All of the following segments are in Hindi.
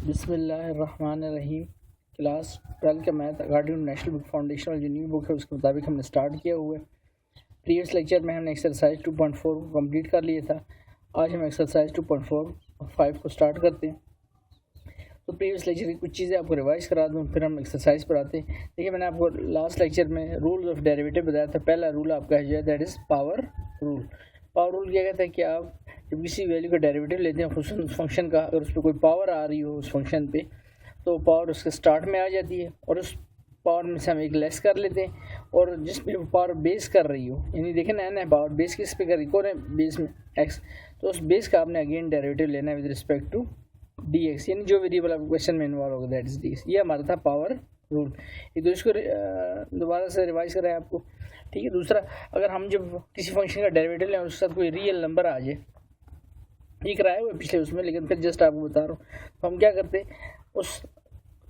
बिस्मिल्लाहिर्रहमानिर्रहीम। क्लास 12 का math according to national book foundation और जो न्यू बुक है उसके मुताबिक हमने स्टार्ट किया हुआ है। प्रीवियस लेक्चर में हमने एक्सरसाइज 2.4 को कंप्लीट कर लिया था। आज हम एक्सरसाइज 2.4 को स्टार्ट करते हैं। तो प्रीवियस लेक्चर की कुछ चीज़ें आपको रिवाइज करा दूँ, फिर हम एक्सरसाइज पर आते हैं। देखिए, मैंने आपको लास्ट लेक्चर में रूल्स ऑफ डेरिवेटिव बताया था। पहला रूल आपका है that is power rule. Power rule क्या कहता है कि आप जब किसी वैल्यू का डेरिवेटिव लेते हैं उस फंक्शन का, अगर उस पर कोई पावर आ रही हो उस फंक्शन पे, तो पावर उसके स्टार्ट में आ जाती है और उस पावर में से हम एक लेस कर लेते हैं, और जिस पे पावर बेस कर रही हो, यानी देखें ना है पावर बेस किस पे कर रही है, बेस में एक्स, तो उस बेस का आपने अगेन डेरिवेटिव लेना है with respect to D X, यानी जो वेरिएबल आपको क्वेश्चन में इन्वॉल्व होगा दैट इज डी एक्स। ये हमारा था पावर रूल। एक तो इसको दोबारा से रिवाइज कराएं आपको, ठीक है। दूसरा, अगर हम जब किसी फंक्शन का डेरिवेटिव लें और उसके साथ कोई रियल नंबर आ जाए, ये कराया हुआ पिछले उसमें, लेकिन फिर जस्ट आपको बता रहा हूँ, तो हम क्या करते हैं, उस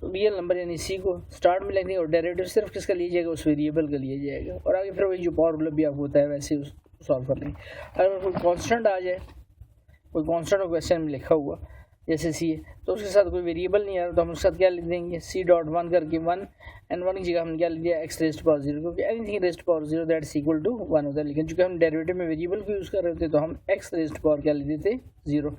रियल नंबर यानी सी को स्टार्ट में लेंगे और डेरिवेटिव सिर्फ किसका लिया जाएगा, उस वेरिएबल का लिया जाएगा, और आगे फिर वही जो पावर रूल भी आपको बताया वैसे सॉल्व कर लेंगे। अगर कोई कांस्टेंट आ जाए, कोई कांस्टेंट क्वेश्चन में लिखा हुआ जैसे सी है, तो उसके साथ कोई वेरिएबल नहीं आ रहा, तो हम उसके साथ क्या लिख देंगे, सी डॉट वन करके 1, एंड 1 की जगह हमने क्या लिख दिया, एक्स रेस्ट पावर 0, क्योंकि anything rest power 0 that is equal to 1 होता है। लेकिन चूंकि हम डेरिवेटिव में वेरिएबल को यूज़ कर रहे होते तो हम एक्स रेस्ट पावर क्या लिख देते, 0।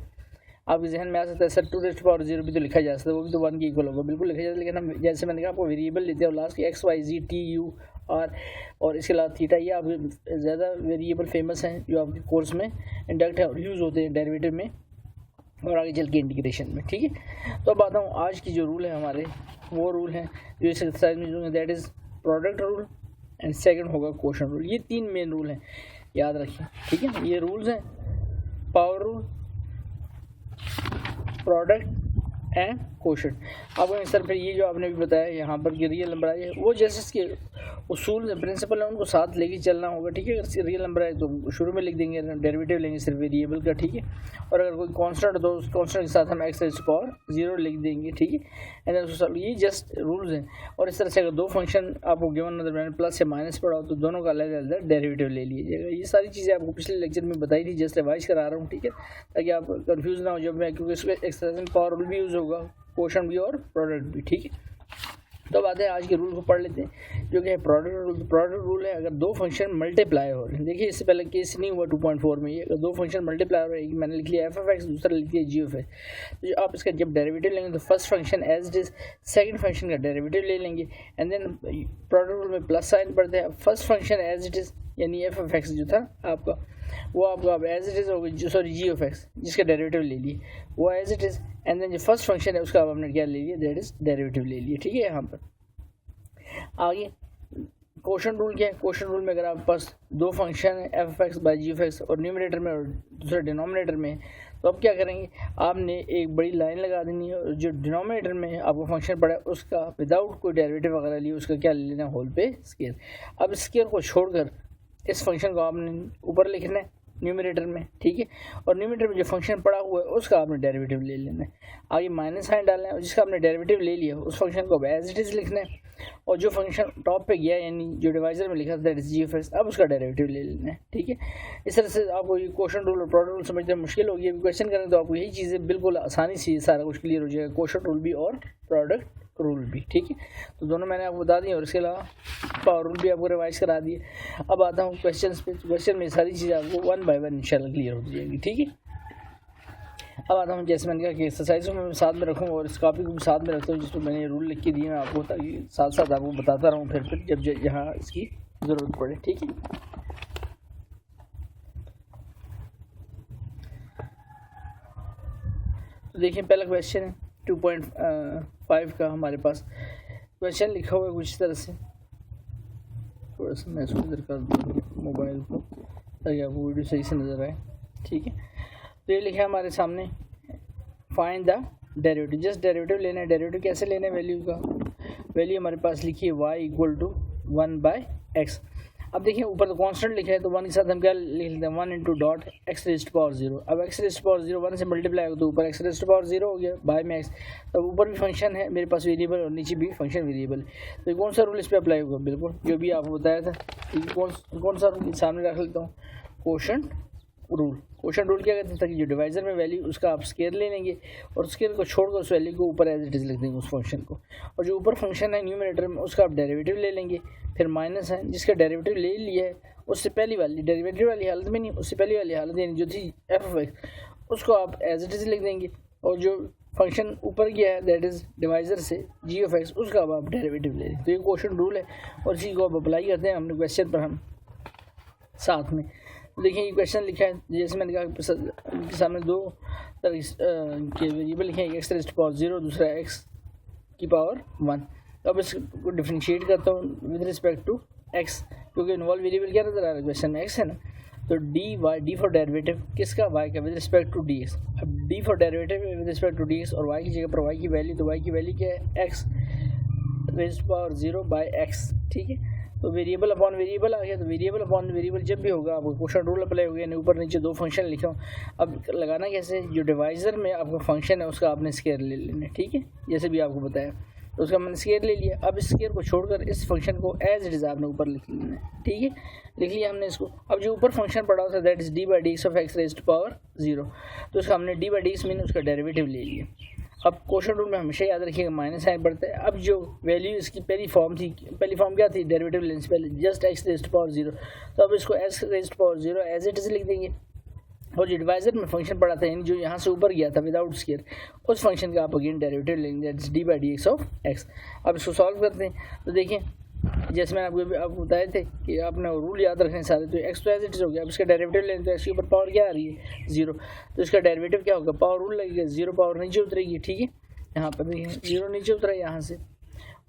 आपके जहन में आ सकता है सर 2 रेस्ट पावर 0 भी तो लिखा जा सकता है, वो भी तो 1 के इक्वल होगा, बिल्कुल लिखा जाता है। लेकिन हम जैसे मैंने कहा आपको वेरिएबल लेते हैं और लास्ट की X Y Z T U R और इसके अलावा थीटा, ये आपके ज़्यादा वेरिएबल फेमस हैं जो आपके कोर्स में इंडक्ट है और यूज़ होते हैं डेरिवेटिव में और आगे चल के इंटीग्रेशन में, ठीक है। तो अब आता हूँ आज की जो रूल है हमारे, वो रूल हैं जो इस एक्सरसाइज में जो that is product rule and second होगा क्वोशंट रूल। ये 3 मेन रूल हैं, याद रखिए, ठीक है। ये रूल्स हैं power rule, product and quotient. आपको सर फिर ये जो आपने भी बताया यहाँ पर कि रियल नंबर आए, वो जैसे इसके उसूल प्रिंसिपल है उनको साथ लेके चलना होगा, ठीक है। अगर रियल नंबर आए तो शुरू में लिख देंगे, डेरिवेटिव लेंगे सिर्फ वेरिएबल का, ठीक है। और अगर कोई कांस्टेंट तो उस कांस्टेंट के साथ हम एक्स रेज़्ड टू पावर 0 लिख देंगे, ठीक है। एंड देन ये जस्ट रूल्स हैं। और इस तरह से अगर दो फंक्शन आपको गिवन नंबर मैंने प्लस या माइनस पढ़ा हो तो दोनों का अलग अलग डेरिवेटिव ले लीजिएगा। ये सारी चीज़ें आपको पिछले लेक्चर में बताई थी, जस्ट रिवाइज करा रहा हूँ, ठीक है, ताकि आप कंफ्यूज ना हो जब मैं, क्योंकि इसमें एक्सरसाइज में पावर रूल भी यूज़ होगा, क्वोशंट भी और प्रोडक्ट भी, ठीक है। तो अब आते हैं आज के रूल को पढ़ लेते हैं जो कि है प्रोडक्ट रूल। प्रोडक्ट रूल है अगर दो फंक्शन मल्टीप्लाई हो रहे हैं, देखिए इससे पहले केस नहीं हुआ 2.4 में, ये अगर दो फंक्शन मल्टीप्लाई हो रहे हैं, मैंने लिख लिया एफ ऑफ एक्स, दूसरा लिख लिया जी ऑफ एक्स, तो आप इसका जब डेरिवेटिव लेंगे तो first function as it is second function का डेरिवेटिव ले लेंगे, एंड देन प्रोडक्ट रूल में प्लस साइन पढ़ते हैं। First function as it is यानी एफ ऑफ एक्स जो था आपका, वो आपका अब एज इट इज़ होगा, सॉरी जी ऑफ एक्स जिसका डेरिवेटिव ले लिए वो as it is, and then जो फर्स्ट फंक्शन है उसका अब हमने क्या ले लिया, दैट इज डेरिवेटिव ले लिए, ठीक है। यहाँ पर आगे क्वोशंट रूल क्या है, क्वोशंट रूल में अगर आपके पास दो फंक्शन है f of x by g of x और न्यूमरेटर में और दूसरे डिनोमिनेटर में, तो अब क्या करेंगे, आपने एक बड़ी लाइन लगा देनी है और जो डिनोमिनेटर में आपको फंक्शन पड़ा है उसका विदाउट कोई डेरिवेटिव वगैरह लिए उसका क्या ले लेना, होल पे स्केयर। अब स्केयर को छोड़कर इस फंक्शन को आपने ऊपर लिखना है न्यूमरेटर में, ठीक है, और न्यूमरेटर में जो फंक्शन पड़ा हुआ है उसका आपने डेरिवेटिव ले लेना है। आगे माइनस साइन डालना है और जिसका आपने डेरिवेटिव ले लिया उस फंक्शन को अब एज इट इज़ लिखना है, और जो फंक्शन टॉप पे गया यानी जो डिवाइजर में लिखा था that is g of x, अब उसका डेरिवेटिव ले लेना है, ठीक है। इस तरह से आपको ये क्वोशंट रूल और प्रोडक्ट रूल समझते मुश्किल होगी, अभी क्वेश्चन करें तो आपको यही चीज़ें बिल्कुल आसानी से सारा कुछ क्लियर हो जाएगा, क्वोशंट रूल भी और प्रोडक्ट रूल भी, ठीक है। तो दोनों मैंने आपको बता दिए और इसके अलावा पावर रूल भी आपको रिवाइज करा दिए। अब आता हूँ क्वेश्चन पे, क्वेश्चन में सारी चीज़ें आपको 1 बाय 1 इंशाल्लाह क्लियर हो जाएगी, ठीक है। अब आता हूँ, जैसे मैंने कहा कि एक्सरसाइज में मैं साथ में रखूँगा और इस कॉपी को भी साथ में रखता हूँ जिसमें मैंने रूल लिख के दिए मैं आपको, ताकि साथ साथ आपको बताता रहूँ फिर जब जहाँ इसकी ज़रूरत पड़े, ठीक है। तो देखिए पहला क्वेश्चन है 2.5 का, हमारे पास क्वेश्चन लिखा हुआ है कुछ तरह से, थोड़ा सा मैं इसको इधर कर दूँ मोबाइल को ताकि आपको वीडियो सही से नज़र आए, ठीक है। तो ये लिखा है हमारे सामने, find the derivative, just derivative लेना है। डेरिवेटिव कैसे लेना है, वैल्यू का, वैल्यू हमारे पास लिखी है y equal to 1 by x. अब देखिए ऊपर तो कांस्टेंट लिखा है तो 1 के साथ हम क्या लिख लेते हैं, 1 into dot x raised to power 0। अब एक्स रेज़्ड टू पावर 0 1 से मल्टीप्लाई हो तो ऊपर एक्स रेज़्ड टू पावर 0 हो गया, बाय में एक्स, तो ऊपर भी फंक्शन है मेरे पास वेरिएबल और नीचे भी फंक्शन वेरिएबल है। तो कौन सा रूल इस पर अप्लाई होगा, बिल्कुल जो भी आपको बताया था, कौन सा रूल सामने रख लेता हूँ, क्वोशंट रूल। क्वेश्चन रूल क्या कहते हैं कि जो डिवाइजर में वैल्यू उसका आप स्केयर ले लेंगे और स्केयर को छोड़कर उस वैल्यू को ऊपर एज इट इज़ लिख देंगे उस फंक्शन को, और जो ऊपर फंक्शन है न्यूमरेटर में उसका आप डेरिवेटिव ले लेंगे, फिर माइनस है जिसका डेरिवेटिव ले लिया है उससे पहली वाली डेरिवेटिव वाली हालत में नहीं, उससे पहली वाली हालत यानी जो थी एफ ऑफ एक्स उसको आप एज इट इज़ लिख देंगे, और जो फंक्शन ऊपर गया है दैट इज़ डिवाइजर से जी ऑफ एक्स उसका अब आप डेरिवेटिव ले लें। तो ये क्वेश्चन रूल है और इसी को आप अप्लाई करते हैं हमने क्वेश्चन पर हम साथ में। देखिए ये क्वेश्चन लिखा है जैसे मैंने कहा के सामने दो तरह के वेरिएबल लिखे हैं, एक्स रेज़ टू पावर 0 दूसरा एक्स की पावर 1। तो अब इसको डिफरेंशिएट करता हूँ विद रिस्पेक्ट टू एक्स, क्योंकि इन्वॉल्व वेरिएबल क्या नजर आ रहा है क्वेश्चन में एक्स है ना। तो डी फॉर डेरिवेटिव किसका वाई का with respect to D x. अब d for derivative with respect to D x और वाई की जगह पर वाई की वैल्यू, तो वाई की वैल्यू क्या है x raise to power 0 by x, ठीक है। तो वेरिएबल अपॉन वेरिएबल आ गया, तो वेरिएबल अपॉन वेरिएबल जब भी होगा आपको क्वेश्चन रूल अप्लाई हो गया, ऊपर नीचे दो फंक्शन लिखा हूँ। अब लगाना कैसे, जो डिवाइजर में आपका फंक्शन है उसका आपने स्केयर ले लेना, ठीक है, जैसे भी आपको बताया। तो उसका मैंने स्केयर ले लिया, अब इस स्केयर को छोड़कर इस फंक्शन को एज इट इज़ आपने ऊपर लिख लेना है, ठीक है, लिख लिया हमने इसको। अब जो ऊपर फंक्शन पड़ा हुआ था that is d by d x of x raise to power 0, तो उसका हमने d by d x mean उसका डेरिवेटिव ले लिया। अब क्वेश्चन रूल में हमेशा याद रखिएगा माइनस साइन पड़ता है। अब जो वैल्यू इसकी पहली फॉर्म थी, पहली फॉर्म क्या थी डेरिवेटिव लेने से पहले just x raise to power 0, तो अब इसको x raise to power 0 as it is लिख देंगे। और जो डिवाइजर में फंक्शन पड़ा था यानी जो यहाँ से ऊपर गया था विदाउट स्केयर, उस फंक्शन का आप अगेन डेरिवेटिव लेंगे that is D by d x of x. अब इसको सॉल्व करते हैं, तो देखिए जैसे मैंने आपको बताए थे कि आपने रूल याद रखने सारे। तो एक्स तो एज इट इज़ हो गया, अब इसका डेरिवेटिव लेंगे तो एक्स के ऊपर पावर क्या आ रही है 0, तो इसका डेरिवेटिव क्या होगा पावर रूल लगेगा, 0 पावर नीचे उतरेगी, ठीक है। यहाँ पर देखिए 0 नीचे उतरा यहाँ से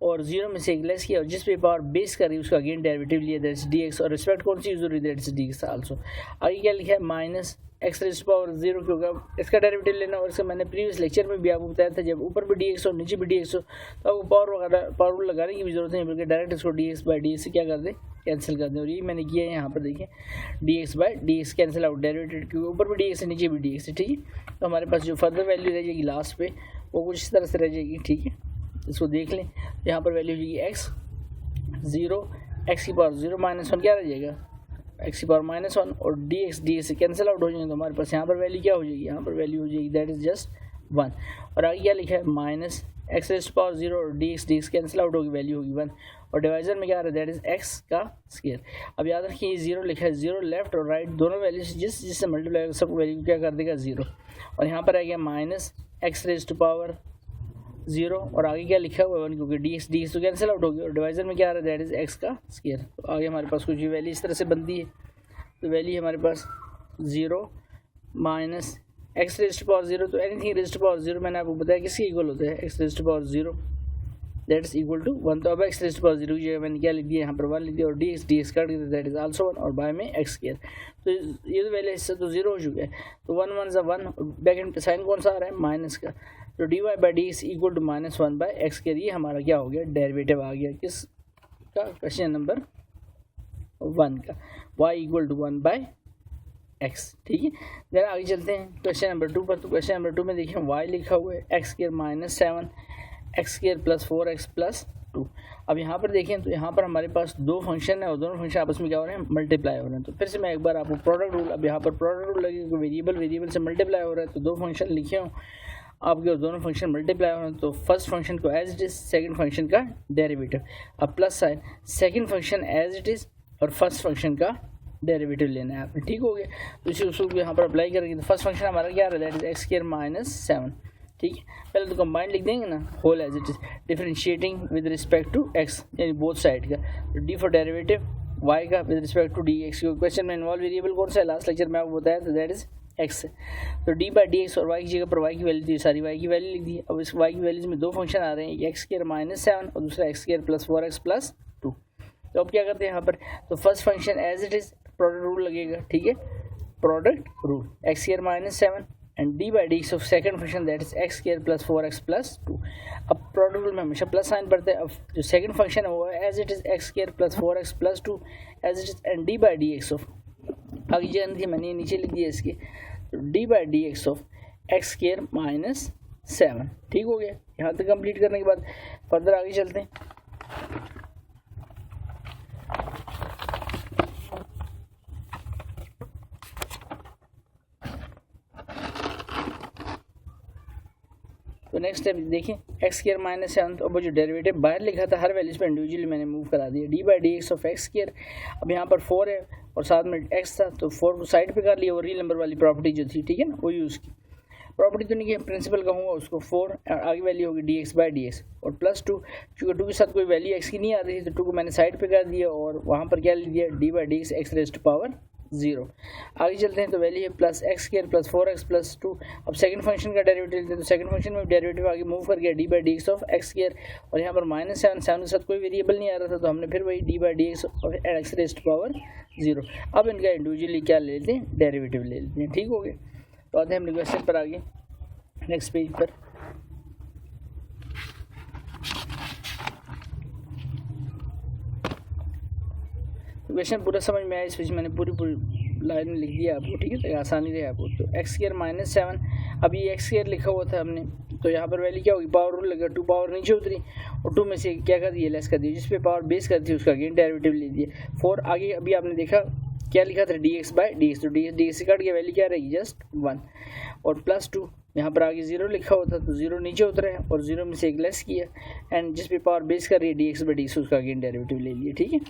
और 0 में से एक लेस किया और जिस पे पावर बेस कर रही है उसका अगेन डेरिवेटिव लिया दैट इज डी एक्स, और रिस्पेक्ट कौन सी यूज हो रही है that is d x also. आगे क्या लिखा है minus x raise to power 0 क्योंकि इसका डेरिवेटिव लेना, और इसका मैंने प्रीवियस लेक्चर में भी आपको बताया था जब ऊपर भी डी एक्स हो नीचे भी डी एक्स हो तो आपको पावर रूल लगाने की भी जरूरत नहीं, बल्कि डायरेक्ट इसको D x by d x से क्या कर दें कैंसिल कर दें। और ये मैंने किया है यहाँ पर देखिए D x by d x cancel out derivative, क्योंकि ऊपर भी डी एक्स है नीचे भी डी एक्स है, ठीक है। तो हमारे पास जो फर्दर वैल्यू रह जाएगी लास्ट पे वो कुछ इस तरह से रह जाएगी, ठीक है। इसको देख लें, यहाँ पर वैल्यू हो जाएगी एक्स 0 एक्स की पावर 0 माइनस 1 क्या रह जाएगा एक्स की पावर माइनस 1 और डी एक्स से कैंसिल आउट हो जाएंगे, तो हमारे पास यहाँ पर वैल्यू क्या हो जाएगी, यहाँ पर वैल्यू हो जाएगी दैट इज जस्ट 1। और आगे क्या लिखा है minus x raise to power 0 और डी एक्स कैंसिल आउट होगी, वैल्यू होगी 1, और डिवाइजर में क्या आ रहा है दैट इज एक्स का स्केयर। अब याद रखिए ये 0 लिखा है, 0 लेफ्ट और राइट दोनों वैल्यू जिससे मल्टीप्लाई होगा सब वैल्यू क्या कर देगा 0, और यहाँ पर आ गया minus x raise to power 0 और आगे क्या लिखा हुआ है 1 क्योंकि डी एक्स तो कैंसिल आउट हो गया, और डिवाइजर में क्या आ रहा है दैट इज एक्स का स्केयर। तो आगे हमारे पास कुछ वैल्यू इस तरह से बनती है, तो वैल्यू हमारे पास 0 minus x raise to power 0, तो एनीथिंग रेज़ टू पावर 0 मैंने आपको बताया किसके इक्वल होता है x raise to power 0 that is equal to 1। तो अब एक्स रेज़ टू पावर 0 की जगह मैंने क्या लिख दिया यहाँ पर 1 लिख दिया, और डी एक्स काट दिया दैट इज आल्सो 1 और बाय में एक्स स्केयर। तो ये तो वैल्यू इससे तो 0 हो चुका है, तो 1 1 सा 1 बैक एंड पे साइन कौन सा आ रहा है माइनस का, तो d y by d x equal to minus 1 by x square. ये हमारा क्या हो गया डेरिवेटिव आ गया किस का क्वेश्चन नंबर 1 का, y equal to 1 by x, ठीक है। जरा आगे चलते हैं क्वेश्चन नंबर 2 पर। तो क्वेश्चन नंबर 2 में देखिए y लिखा हुआ है x square minus 7 x square plus 4x plus 2। अब यहाँ पर देखें तो यहाँ पर हमारे पास दो फंक्शन है और दोनों फंक्शन आपस में क्या हो रहे हैं मल्टीप्लाई हो रहे हैं। तो फिर से मैं एक बार आपको प्रोडक्ट रूल, अब यहाँ पर प्रोडक्ट रूल लगेगा वेरिएबल से मल्टीप्लाई हो रहा है, तो दो फंक्शन लिखे हों आपके और दोनों फंक्शन मल्टीप्लाई हो रहे हैं, तो फर्स्ट फंक्शन को as it is second function का डेरिवेटिव, अब plus sign second function as it is और फर्स्ट फंक्शन का डेरिवेटिव लेना है आपने, ठीक हो गया। तो इसी उसूल को यहाँ पर अप्लाई करेंगे, तो फर्स्ट फंक्शन हमारा क्या रहा है that is x square minus 7, ठीक है। पहले तो कंबाइंड लिख देंगे ना whole as it is differentiating with respect to x यानी बोथ साइड का, तो डी फॉर डेरिवेटिव वाई का with respect to D x. Question में इन्वॉल्व वेरिएबल कौन सा है लास्ट लेक्चर में आपको बताया, तो दैट इज एक्स है। तो डी बाई डी एक्स और वाई की जगह पर वाई की वैल्यू थी, सारी वाई की वैल्यू लिख दी। अब इस वाई की वैल्यूज में दो फंक्शन आ रहे हैं, एक्स स्क्वायर माइनस 7 और दूसरा x square plus 4x plus 2। तो अब क्या करते हैं यहाँ पर, तो first function as it is product rule लगेगा, ठीक है, product rule x square minus 7 and d by d x of second function that is x square plus 4x plus 2। अब प्रोडक्ट रूल में हमेशा प्लस साइन पड़ता है। अब जो सेकंड फंक्शन है वो as it is x square plus 4x plus 2 as it is and d by d x of, आगे जान थी मैंने नीचे लिख दिया इसके, तो d by d x of x square minus 7, ठीक हो गया। यहाँ तक कंप्लीट करने के बाद फर्दर आगे चलते हैं। तो नेक्स्ट स्टेप देखिए एक्स स्क्वायर माइनस 7, और वो जो डेरिवेटिव बाहर लिखा था हर वैल्यूज पर इंडिविजुअली मैंने मूव करा दिया, D by d x of x square. अब यहाँ पर 4 है और साथ में एक्स था तो 4 को साइड पे कर लिया, और रियल नंबर वाली प्रॉपर्टी जो थी, ठीक है ना, वो यूज़ की। प्रॉपर्टी तो नहीं है, प्रिंसिपल कहूँगा उसको, 4 आगे वैल्यू होगी D x by d x और प्लस 2, चूँकि 2 के साथ कोई वैल्यू एक्स की नहीं आ रही थी तो 2 को मैंने साइड पे कर दिया और वहाँ पर क्या ले लिया, d by d x x raise to power 0। आगे चलते हैं तो वैल्यू है plus x square plus 4x plus 2। अब सेकंड फंक्शन का डेरिवेटिव लेते हैं तो सेकंड फंक्शन में डेरिवेटिव आगे मूव कर गया d by d x of x square, और यहाँ पर -7 के साथ कोई वेरिएबल नहीं आ रहा था तो हमने फिर वही d by d x of x raise to power 0। अब इनका इंडिविजुअली क्या ले लेते हैं, डेरिवेटिव ले लेते हैं, ठीक हो गए। तो आते हैं हम क्वेश्चन पर आगे, नेक्स्ट पेज पर। क्वेश्चन पूरा समझ में आया, इस पेज मैंने पूरी लाइन में लिख दिया आपको, ठीक है, तो आसानी रहे आपको। तो एक्स स्क्वायर माइनस 7, अभी एक्स स्क्वायर लिखा हुआ था हमने, तो यहाँ पर वैल्यू क्या होगी, पावर रूल लगा, 2 पावर नीचे उतरी और 2 में से क्या कर दिया, लेस कर दिया, जिस पे पावर बेस करती है उसका अगेन डेरिवेटिव ले दिया। 4 आगे अभी आपने देखा क्या लिखा था, D x by d x, तो डी एक्स से कट गया, वैल्यू क्या रहेगी, जस्ट 1, और प्लस 2 यहाँ पर आगे 0 लिखा हुआ था तो 0 नीचे उतरा है और 0 में से एक लेस किया, एंड जिस पे पावर बेस कर रही है D x by d x उसका अगेन डेरिवेटिव ले लिया, ठीक है।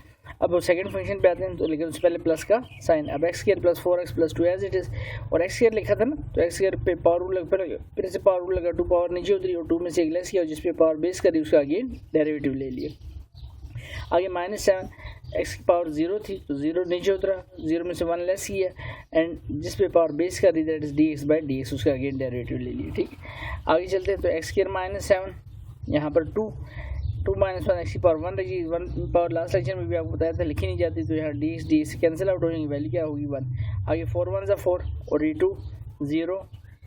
अब सेकंड फंक्शन पे आते हैं तो लेकिन उससे पहले प्लस का साइन, अब x square plus 4x plus 2 as it is, और एक्स स्क्वायर लिखा था ना तो एक्स स्क्वायर पे पावर रूल फिर से पावर रूल लगा, 2 पावर नीचे उतरी और 2 में से एक लेस किया और जिस पे पावर बेस करी उसका अगेन डेरिवेटिव ले लिया। आगे -7 एक्स की पावर 0 थी तो 0 नीचे उतरा, 0 में से 1 लेस किया, एंड जिस पे पावर बेस कर दी that is d x by d x, उसका अगेन डेरिवेटिव ले लिया, ठीक है। आगे चलते हैं तो एक्स स्क्वायर -7, यहाँ पर 2 माइनस 1 एक्स की पावर 1 रही, 1 पावर लास्ट लेक्चर में भी आपको बताया था लिखी नहीं जाती, तो यहाँ डी एक्स कैंसिल आउट हो जाएंगे, वैल्यू क्या होगी 1। आगे 4 1 ज़ा 4 और ये 2 0,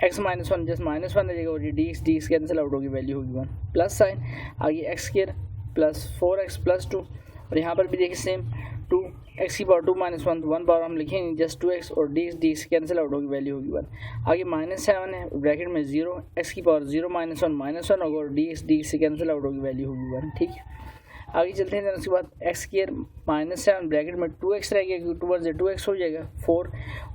एक्स माइनस 1 जस्ट -1 रहेगा और ये डी एक्स कैंसिल आउट होगी, वैल्यू होगी 1, प्लस साइन। आगे x square plus 4x plus 2, और यहाँ पर भी देखिए सेम 2 एक्स की पावर 2 माइनस 1, तो 1 पावर हम लिखेंगे जस्ट 2x और डी एक्स कैंसिल आउट होगी, वैल्यू होगी 1। आगे -7 है ब्रैकेट में 0 एक्स की पावर 0 माइनस 1 होगा और डी एक्स कैंसिल आउट होगी, वैल्यू होगी 1, ठीक है। आगे चलते हैं उसके बाद एक्स स्क्वायर -7 ब्रैकेट में 2x रह गया क्योंकि 2 से 2x हो जाएगा 4,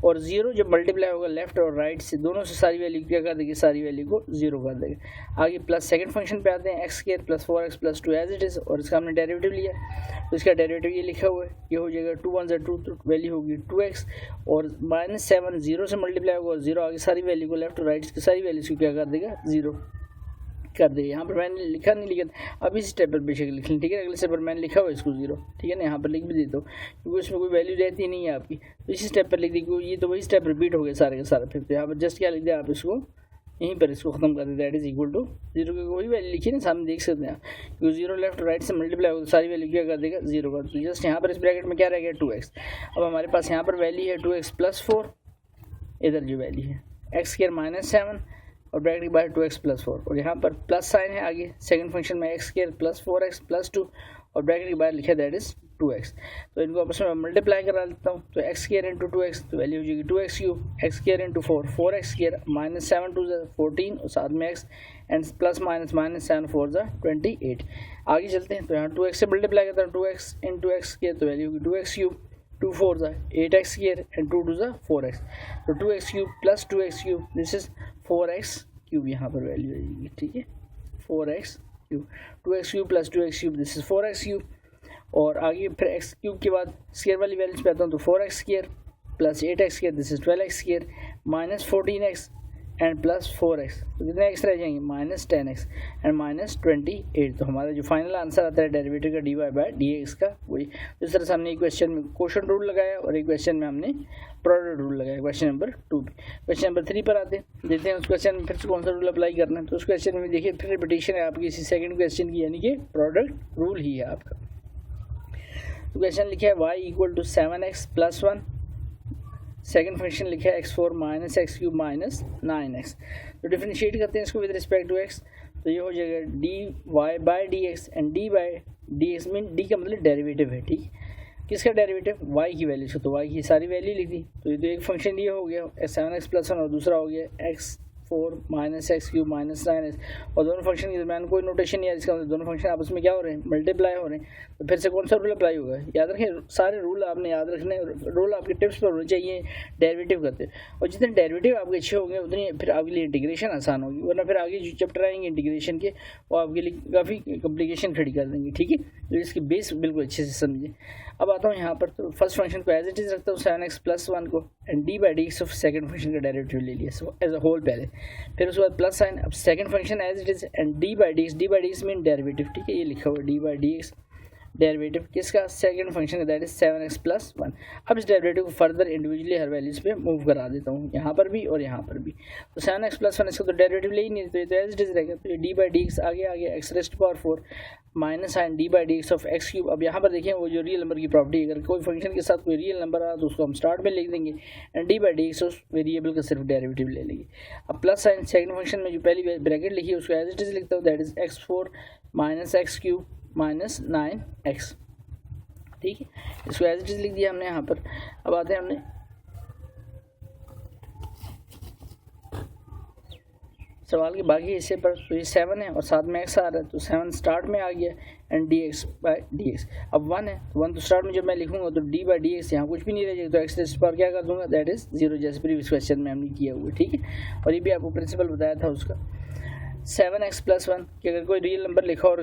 और 0 जब मल्टीप्लाई होगा लेफ्ट और राइट से दोनों से सारी वैल्यू क्या कर देगी, सारी वैल्यू को 0 कर देगा। आगे प्लस सेकंड फंक्शन पे आते हैं x square plus 4x plus 2 as it is, और इसका हमने डेरिवेटिव लिया तो इसका डेरिवेटिव ये लिखा हुआ है, ये हो जाएगा 2 1 से 2 तो वैल्यू होगी 2x, और -7 0 से मल्टीप्लाई होगा और 0 आगे सारी वैल्यू को लेफ्ट और राइट की सारी वैल्यूज को क्या कर देगा, 0 कर दे। यहाँ पर मैंने लिखा नहीं, लिखा अभी इस स्टेप पर बेशक लिख लें, ठीक है, अगले स्टेप पर मैंने लिखा हुआ इसको 0, ठीक है ना, यहाँ पर लिख भी देता हूँ क्योंकि उसमें कोई वैल्यू रहती नहीं है आपकी, तो इसी स्टेप पर लिख दी क्योंकि ये तो वही स्टेप रिपीट हो गया सारे के सारे, फिर तो यहाँ पर जस्ट क्या लिख दिया आप इसको यहीं पर इसको खत्म कर देते, दैट इज इक्वल टू 0 की वही वैल्यू लिखी ना सामने देख सकते हैं क्योंकि 0 लेफ्ट राइट से मल्टीप्लाई होगा तो सारी वैल्यू क्या कर देगा, 0 कर, तो जस्ट यहाँ पर इस ब्रैकेट में क्या रह गया 2x। अब हमारे पास यहाँ पर वैल्यू है 2x प्लस 4, इधर जो वैल्यू है एक्स स्क्वायर -7 और ब्रैकेट के बाहर 2x प्लस 4, और यहाँ पर प्लस साइन है आगे सेकंड फंक्शन में x square plus 4x plus 2 और ब्रैकेट के बाहर लिखा दैट इज 2x, तो इनको आपस में मल्टीप्लाई करा लेता हूँ तो एक्स स्क्वायर इंटू 2x तो वैल्यू हो जाएगी 2x cube, x square into 4x square, -7 2 14 और साथ में x एंड प्लस -7 4 28। आगे चलते हैं तो यहाँ 2x से मल्टीप्लाई करता हूँ 2x इंटू एक्स स्क्वायर तो वैल्यू होगी 2x cube, 2 4 8x square and 2 2 4x, तो 2x cube plus 2x cube this is 4x cube, यहाँ पर वैल्यू आएगी, ठीक है, 4x cube, 2x cube plus 2x cube this is 4x cube, और आगे फिर x क्यूब के बाद स्क्वायर वाली वैल्यूज पे आता हूँ तो 4x square plus 8x square this is 12x square minus 14x and plus 4x, तो कितने x रह जाएंगे, -10x एंड -28, तो हमारा जो फाइनल आंसर आता है डेरिवेटिव का dy बाय dx का वही। इस तरह से हमने एक क्वेश्चन में क्वोशंट रूल लगाया और एक क्वेश्चन में हमने प्रोडक्ट रूल लगाया, क्वेश्चन नंबर 2 पे। क्वेश्चन नंबर 3 पर आते हैं, देखते हैं उस क्वेश्चन में फिर से कौन सा रूल अप्लाई करना है, तो उस क्वेश्चन में देखिए फिर रिपीटेशन है आपकी इसी सेकंड क्वेश्चन की, यानी कि प्रोडक्ट रूल ही है आपका। तो क्वेश्चन लिखा है y equal to 7x plus 1, second function लिखा है x4 minus x cube minus 9x, तो डिफरेंशिएट करते हैं इसको विद रिस्पेक्ट टू x, तो ये हो जाएगा dy by dx and d by dx mean d का मतलब डेरिवेटिव है, ठीक, किसका डेरिवेटिव, y की वैल्यू से, तो y की सारी वैल्यू लिख दी, तो ये तो एक फंक्शन ये हो गया 7x प्लस 1 और दूसरा हो गया x 4 minus x cube minus 9x, और दोनों फंक्शन के दरमियान कोई नोटेशन नहीं है, इसका मतलब दोनों फंक्शन आपस में क्या हो रहे हैं, मल्टीप्लाई हो रहे हैं। तो फिर से कौन सा रूल अप्लाई होगा, याद रखें सारे रूल आपने याद रखने, रूल आपके टिप्स पर होने चाहिए डेरिवेटिव करते, और जितने डेरिवेटिव आपके अच्छे होंगे उतनी फिर आपके लिए इंटीग्रेशन आसान होगी, वरना फिर आगे जो चैप्टर आएंगे इंटीग्रेशन के वो आपके लिए काफ़ी कॉम्प्लिकेशन खड़ी कर देंगे, ठीक है। तो इसकी बेस बिल्कुल अच्छे से समझिए। अब आता हूँ यहाँ पर, तो फर्स्ट फंक्शन को एज इट इज़ रखता हूँ 7x+1 को, and d/dx of second function का डेरिवेटिव ले लिया सो एज अ होल पहले, फिर उसके बाद प्लस साइन, अब second function as it is and d/dx mean derivative, ठीक है, ये लिखा हुआ है d/dx डेरिवेटिव किसका, सेकंड फंक्शन का, दैट इज 7x+1। अब इस डेरिवेटिव को फर्दर इंडिविजुअली हर वैल्यूज पे मूव करा देता हूँ, यहाँ पर भी और यहाँ पर भी। तो 7x+1 इसका तो डेरिवेटिव ले ही नहीं, तो ये तो एज इट इज रहेगा, तो ये d/dx आगे आगे x⁴ minus sign d/dx of x³। अब यहाँ पर देखें वो जो रियल नंबर की प्रॉपर्टी, अगर कोई फंक्शन के साथ कोई रियल नंबर आ तो उसको हम स्टार्ट में लिख देंगे, एंड d/dx उस वेरिएबल का सिर्फ डेरिवेटिव ले लेंगे। अब प्लस साइन सेकंड फंक्शन में जो पहली ब्रैकेट लिखी है उसको एज इट इज लिखता हूँ, that is x4 minus x³ minus 9x, ठीक है, इसको एज इट इज लिख दिया हमने यहाँ पर। अब आते हैं हमने सवाल के बाकी हिस्से पर, तो ये 7 है और साथ में x आ रहा है, तो 7 स्टार्ट में आ गया, एंड dx/dx अब 1 है, 1 तो स्टार्ट में जब मैं लिखूंगा तो d/dx यहाँ कुछ भी नहीं रह जाएगा, तो x पर क्या कर दूंगा, दैट इज 0, जैसे प्रीवियस क्वेश्चन में हमने किया हुआ है, ठीक है। और ये भी आपको प्रिंसिपल बताया था उसका। 7x+1 कि अगर कोई रियल नंबर लिखा हो और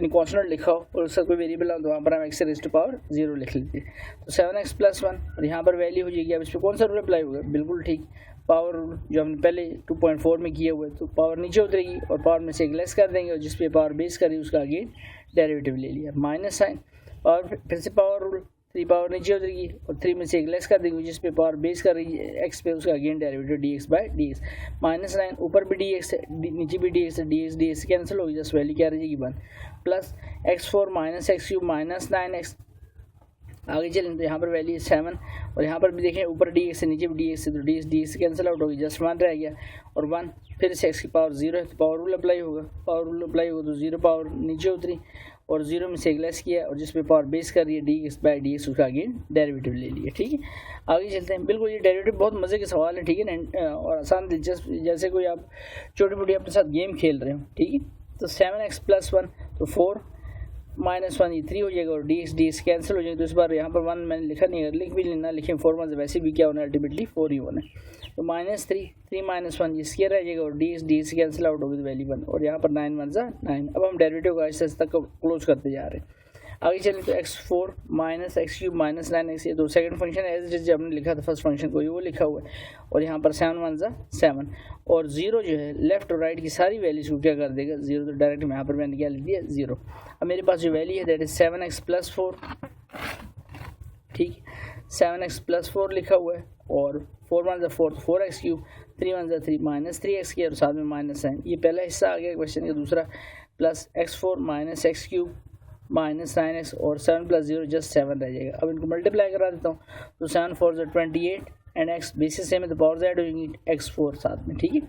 कॉन्स्टेंट लिखा हो और उसका कोई वेरिएबल हो तो वहाँ पर हम x⁻0 लिख लेते हैं। तो 7x+1 और यहाँ पर वैल्यू हो जाएगी। अब इस पर कौन सा रूल अप्लाई होगा, बिल्कुल ठीक, पावर रूल जो हमने पहले 2.4 में किया हुआ है। तो पावर नीचे उतरेगी और पावर में से एक लेस कर देंगे, और जिस पे पावर बेस करी उसका अगेन डेरिवेटिव ले लिया, माइनस साइन, और फिर से पावर रूल, 3 पावर नीचे उतरेगी और 3 में से एक लेस कर देंगे, जिस पे पावर बेस कर रही है एक्स पे, उसका अगेन डेरिवेटिव dx/dx, माइनस 9, ऊपर भी dx है नीचे भी dx है, dx कैंसिल होगी, जस्ट वैल्यू क्या रहेगी 1, plus x4 minus x³ minus 9x। आगे चलें तो यहाँ पर वैल्यू है 7, और यहाँ पर भी देखें ऊपर dx है नीचे भी dx है, तो dx कैंसिल आउट होगी, जस्ट 1 रह गया, और 1 फिर से x की पावर 0 है तो पावर रूल अप्लाई होगा, पावर रूल अप्लाई होगा तो 0 पावर नीचे उतरी और 0 में से एक लेस किया, और जिस पे पावर बेस कर रही है dx/dx उसका अगेन डेरिवेटिव ले लिया, ठीक है। आगे चलते हैं, बिल्कुल ये डेरिवेटिव बहुत मज़े के सवाल है, ठीक है ना, और आसान दिलचस्प, जैसे कोई आप छोटी मोटी अपने साथ गेम खेल रहे हो, ठीक है। तो 7x+1 तो 4 माइनस 1 ये 3 हो जाएगा, और dx कैंसिल हो जाएगा, तो इस बार यहाँ पर 1 मैंने लिखा नहीं है, लिख भी लेना, लिखें 4 1 वैसे भी क्या होना है, अल्टीमेटली 4 ही होना है। तो -3 माइनस 1 ये स्क्वायर रह जाएगा, और dx कैंसिल आउट होगी तो वैल्यू 1, और यहाँ पर 9 1 9। अब हम डेरिवेटिव को ऐसे तक क्लोज करते जा रहे हैं। आगे चलें तो x4 minus x³ minus 9x, ये तो second function as it is जो हमने लिखा था फर्स्ट फंक्शन को, ये वो लिखा हुआ है, और यहाँ पर 7 1 7, और 0 जो है लेफ्ट और राइट की सारी वैल्यूज को क्या कर देगा 0, तो डायरेक्ट यहाँ पर मैंने क्या लिख दिया 0। अब मेरे पास जो वैल्यू है दैट इज 7x+4, ठीक है, 7x+4 लिखा हुआ है, और 4 1 4 तो 4x³, 3 1 3 माइनस 3x की, और साथ में माइनस साइन, ये पहला हिस्सा आ गया क्वेश्चन का। दूसरा plus x4 minus x³ minus 9x, और 7 + 0 जस्ट 7 रह जाएगा। अब इनको मल्टीप्लाई करा देता हूँ, तो 7 4 28 एंड x बेसिस सेम है तो पावर ऐड हो जाएंगी x4 साथ में, ठीक है।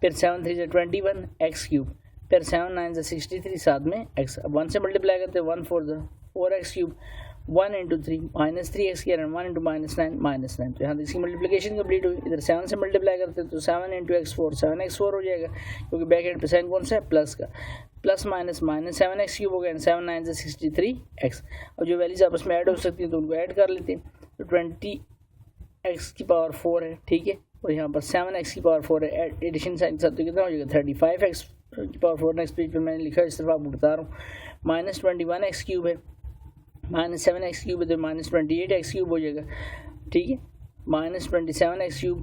फिर 7 3 21 x³, फिर 7 9 63 साथ में x। अब 1 से मल्टीप्लाई करते हैं, 1 4 4x³, 1 × 3 -3x की, 1 × -9 तो यहाँ तक इसकी मल्टीप्लिकेशन कंप्लीट हुई। इधर 7 से मल्टीप्लाई करते हैं तो 7 × x4 7x4 हो जाएगा, क्योंकि बैक एंड पे साइन कौन सा है, प्लस का, प्लस माइनस माइनस 7x³ हो गया, 7 9 63x। अब जो वैल्यूज आपस में ऐड हो सकती है तो उनको ऐड कर लेते हैं, तो 20x की पावर 4 है, ठीक है, और यहाँ पर 7x की पावर 4 है, एडिशन साइन के साथ तो कितना हो जाएगा 35x की पावर 4। नेक्स्ट पेज पर मैंने लिखा है, इस तरफ आपको बता रहा हूँ, -21x³ है, -7x³ है तो -28x³ हो जाएगा, ठीक है, -27x³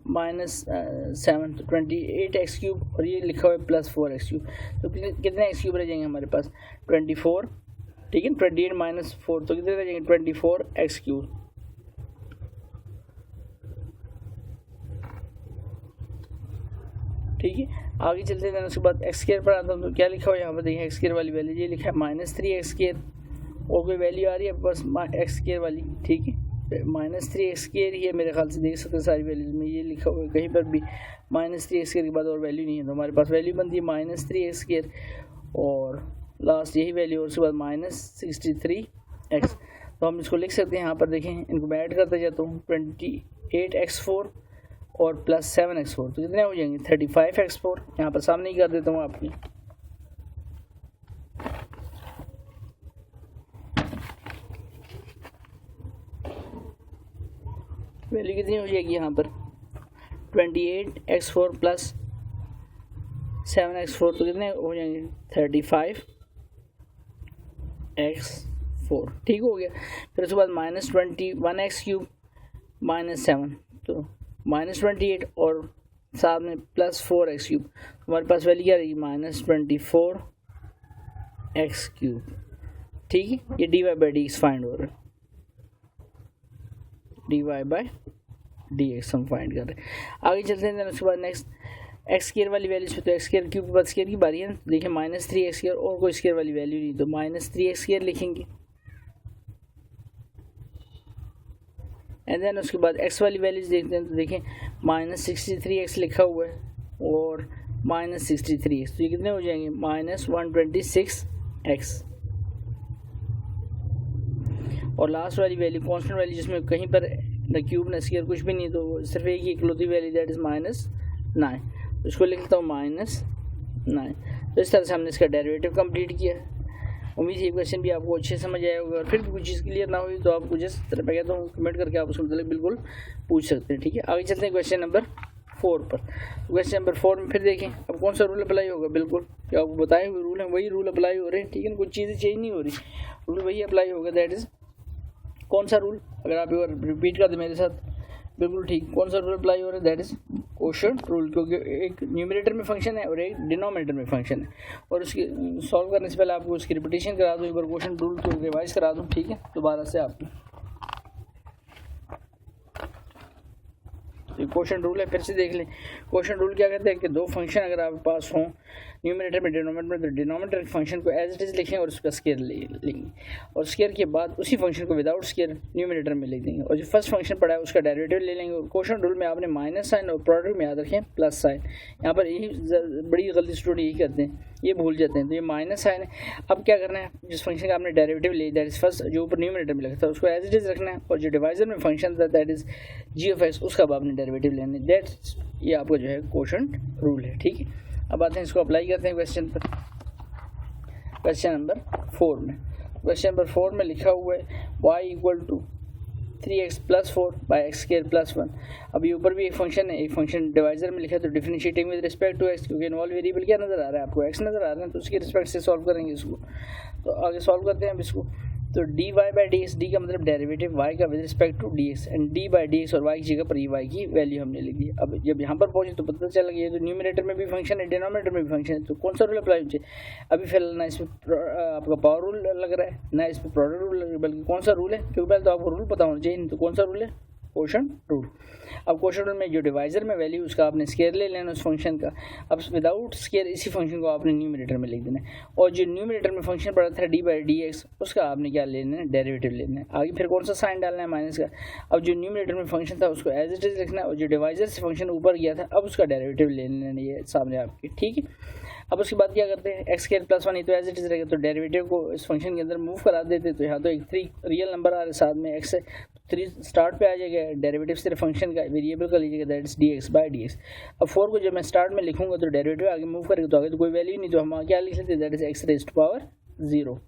-7 तो 28x³, और ये लिखा हुआ है +4x³, तो कितने x³ रह जाएंगे हमारे पास 24, ठीक है, 28 - 4 तो कितने रह जाएंगे 24x³, ठीक है। आगे चलते हैं, उसके बाद x² पर आता हूँ, तो क्या लिखा हुआ है यहाँ पर देखिए, x² वाली वैल्यू ये लिखा है -3x², और कोई वैल्यू आ रही है बस x² वाली, ठीक है, -3x² ही है मेरे ख्याल से, देख सकते हैं सारी वैल्यूज में ये लिखा हुआ है, कहीं पर भी -3x² के बाद और वैल्यू नहीं है, तो हमारे पास वैल्यू बनती है -3x², और लास्ट यही वैल्यू, और उसके बाद -63x। तो हम इसको लिख सकते हैं, यहाँ पर देखें, इनको मैं ऐड करते जाता हूँ, 28x4 और प्लस 7x4, तो कितने हो जाएंगे 35x4। यहाँ पर सामने ही कर देता हूँ आपकी, वैल्यू कितनी हो जाएगी यहाँ पर 28x4 प्लस 7x4, तो कितने हो जाएंगे 35x4। ठीक हो गया। फिर उसके बाद -21x³ -7, तो -28 और साथ में +4x³ हमारे पास वैल्यू क्या रहेगी -24x³। ठीक है, ये dy/dx फाइंड हो रहा है, dy/dx हम फाइंड कर रहे हैं। आगे चलते हैं। उसके बाद नेक्स्ट x² वाली वैल्यूज पे, तो x² क्यूब के बाद स्क्वायर की बारी है। देखिए -3x² और कोई स्क्वायर वाली वैल्यू नहीं, तो -3x² लिखेंगे। एंड देन उसके बाद x वाली वैल्यूज देखते हैं, तो देखें -63x लिखा हुआ है और -63x, तो ये कितने हो जाएंगे -126x। और लास्ट वाली वैल्यू कॉन्स्टेंट वैल्यू जिसमें कहीं पर न क्यूब न स्क्वायर कुछ भी नहीं, तो सिर्फ एक ही इकलौती वैल्यू दैट इज -9, तो इसको लिखता हूँ -9। तो इस तरह से हमने इसका डेरिवेटिव कंप्लीट किया। उम्मीद है ये क्वेश्चन भी आपको अच्छे समझ आया होगा, और फिर भी कुछ चीज़ क्लियर ना हुई तो आप जिस तरह मैं कहता हूँ कमेंट करके आप उसको मतलब बिल्कुल पूछ सकते हैं। ठीक है, आगे चलते हैं क्वेश्चन नंबर 4 पर। क्वेश्चन नंबर 4 में फिर देखें अब कौन सा रूल अप्लाई होगा। बिल्कुल जो आपको बताए हुए रूल हैं वही रूल अप्लाई हो रहे हैं। ठीक है, कुछ चीज़ें चेंज नहीं हो रही, रूल वही अप्लाई होगा। दैट इज़ कौन सा रूल, अगर आप एक बार रिपीट कर दें मेरे साथ, बिल्कुल ठीक, कौन सा रूल अप्लाई हो रहा है, दैट इज़ कोशेंट रूल, क्योंकि एक न्यूमरेटर में फंक्शन है और एक डिनोमिनेटर में फंक्शन है। और उसकी सॉल्व करने से पहले आपको उसकी रिपीटेशन करा दूँ, एक बार कोशेंट रूल को रिवाइज करा दूँ। ठीक है, दोबारा से आपको कोशेंट रूल है, फिर से देख लें। कोशेंट रूल क्या कहते हैं कि दो फंक्शन अगर आपके पास हों न्यूमरेटर में डिनोमिनेटर में, तो डिनोमिनेटर फंक्शन को एज इट इज़ लिखें और उसका स्केयर लेंगे, और स्केयर के बाद उसी फंक्शन को विदाउट स्केयर न्यूमरेटर में लिख देंगे, और जो फर्स्ट फंक्शन पड़ा है उसका डेरिवेटिव ले लेंगे। और कोशेंट रूल में आपने माइनस साइन और प्रोडक्ट में याद रखें प्लस साइन। यहाँ पर यही बड़ी गलती स्टूडेंट यही करते हैं, ये भूल जाते हैं। तो ये माइनस साइन है। अब क्या करना है, जिस फंक्शन का आपने डेरिवेटिव लिया दैट इज फर्स्ट जो ऊपर न्यूमरेटर में लिखा था उसको एज इट इज़ रखना है, और जो डिवाइजर में फंक्शन था दैट इज़ g(x) उसका अब आपने डेरिवेटिव लेना है। दैट्स ये आपका जो है कोशेंट रूल है। ठीक है, अब आते हैं इसको अप्लाई करते हैं क्वेश्चन पर। क्वेश्चन नंबर 4 में, क्वेश्चन नंबर 4 में लिखा हुआ है y = 3x + 4 / x² + 1। अब ये ऊपर भी एक फंक्शन है, एक फंक्शन डिवाइजर में लिखा है, तो differentiating with respect to x, क्योंकि इन्वॉल्व वेरिएबल क्या नज़र आ रहा है आपको, x नज़र आ रहा है, तो उसके रिस्पेक्ट से सॉल्व करेंगे इसको। तो आगे सॉल्व करते हैं अब इसको। तो dy/dx, डी का मतलब डेरिवेटिव y का with respect to dx, and dy/dx और y की जगह पर ये y की वैल्यू हमने लिख दी। अब जब यहाँ पर पहुँचे तो पता चला कि ये तो न्यूमरेटर में भी फंक्शन है डिनोमिनेटर में भी फंक्शन है, तो कौन सा रूल अप्लाई हो जाए। अभी फिलहाल ना इसमें आपका पावर रूल लग रहा है ना इसमें प्रोडक्ट रूल लग रहा है, बल्कि कौन सा रूल है, क्योंकि पहले तो आपको रूल पता होना चाहिए, नहीं तो कौन सा रूल है, कोशेंट रूल। अब कोशेंट रूल में जो डिवाइजर में वैल्यू उसका आपने स्केयर ले लेना उस फंक्शन का। अब विदाउट स्केयर इसी फंक्शन को आपने न्यूमरेटर में लिख देना है, और जो न्यूमरेटर में फंक्शन पड़ा था dy/dx उसका आपने क्या लेना है, डेरिवेटिव लेना है। आगे फिर कौन सा साइन डालना है, माइनस का। अब जो न्यूमरेटर में फंक्शन था उसको एज इट इज़ लिखना है, और जो डिवाइजर से फंक्शन ऊपर गया था अब उसका डेरिवेटिव ले लेना है, ये सामने आपके। ठीक है, अब उसके बाद क्या करते हैं, x² + 1 तो एज इट इज़ रहेगा, तो डेरिवेटिव को इस फंक्शन के अंदर मूव करा देते। तो यहाँ तो एक 3 रियल नंबर आ रहा है, साथ में x है, 3 स्टार्ट पे आ जाएगा, डेरिवेटिव सिर्फ फंक्शन का वेरिएबल का लीजिएगा दैट इज dx/dx। अब 4 को जब मैं स्टार्ट में लिखूंगा तो डेरिवेटिव आगे मूव करेगा, तो आगे तो कोई वैल्यू नहीं, तो हम क्या लिख लेते हैं that is x⁻0,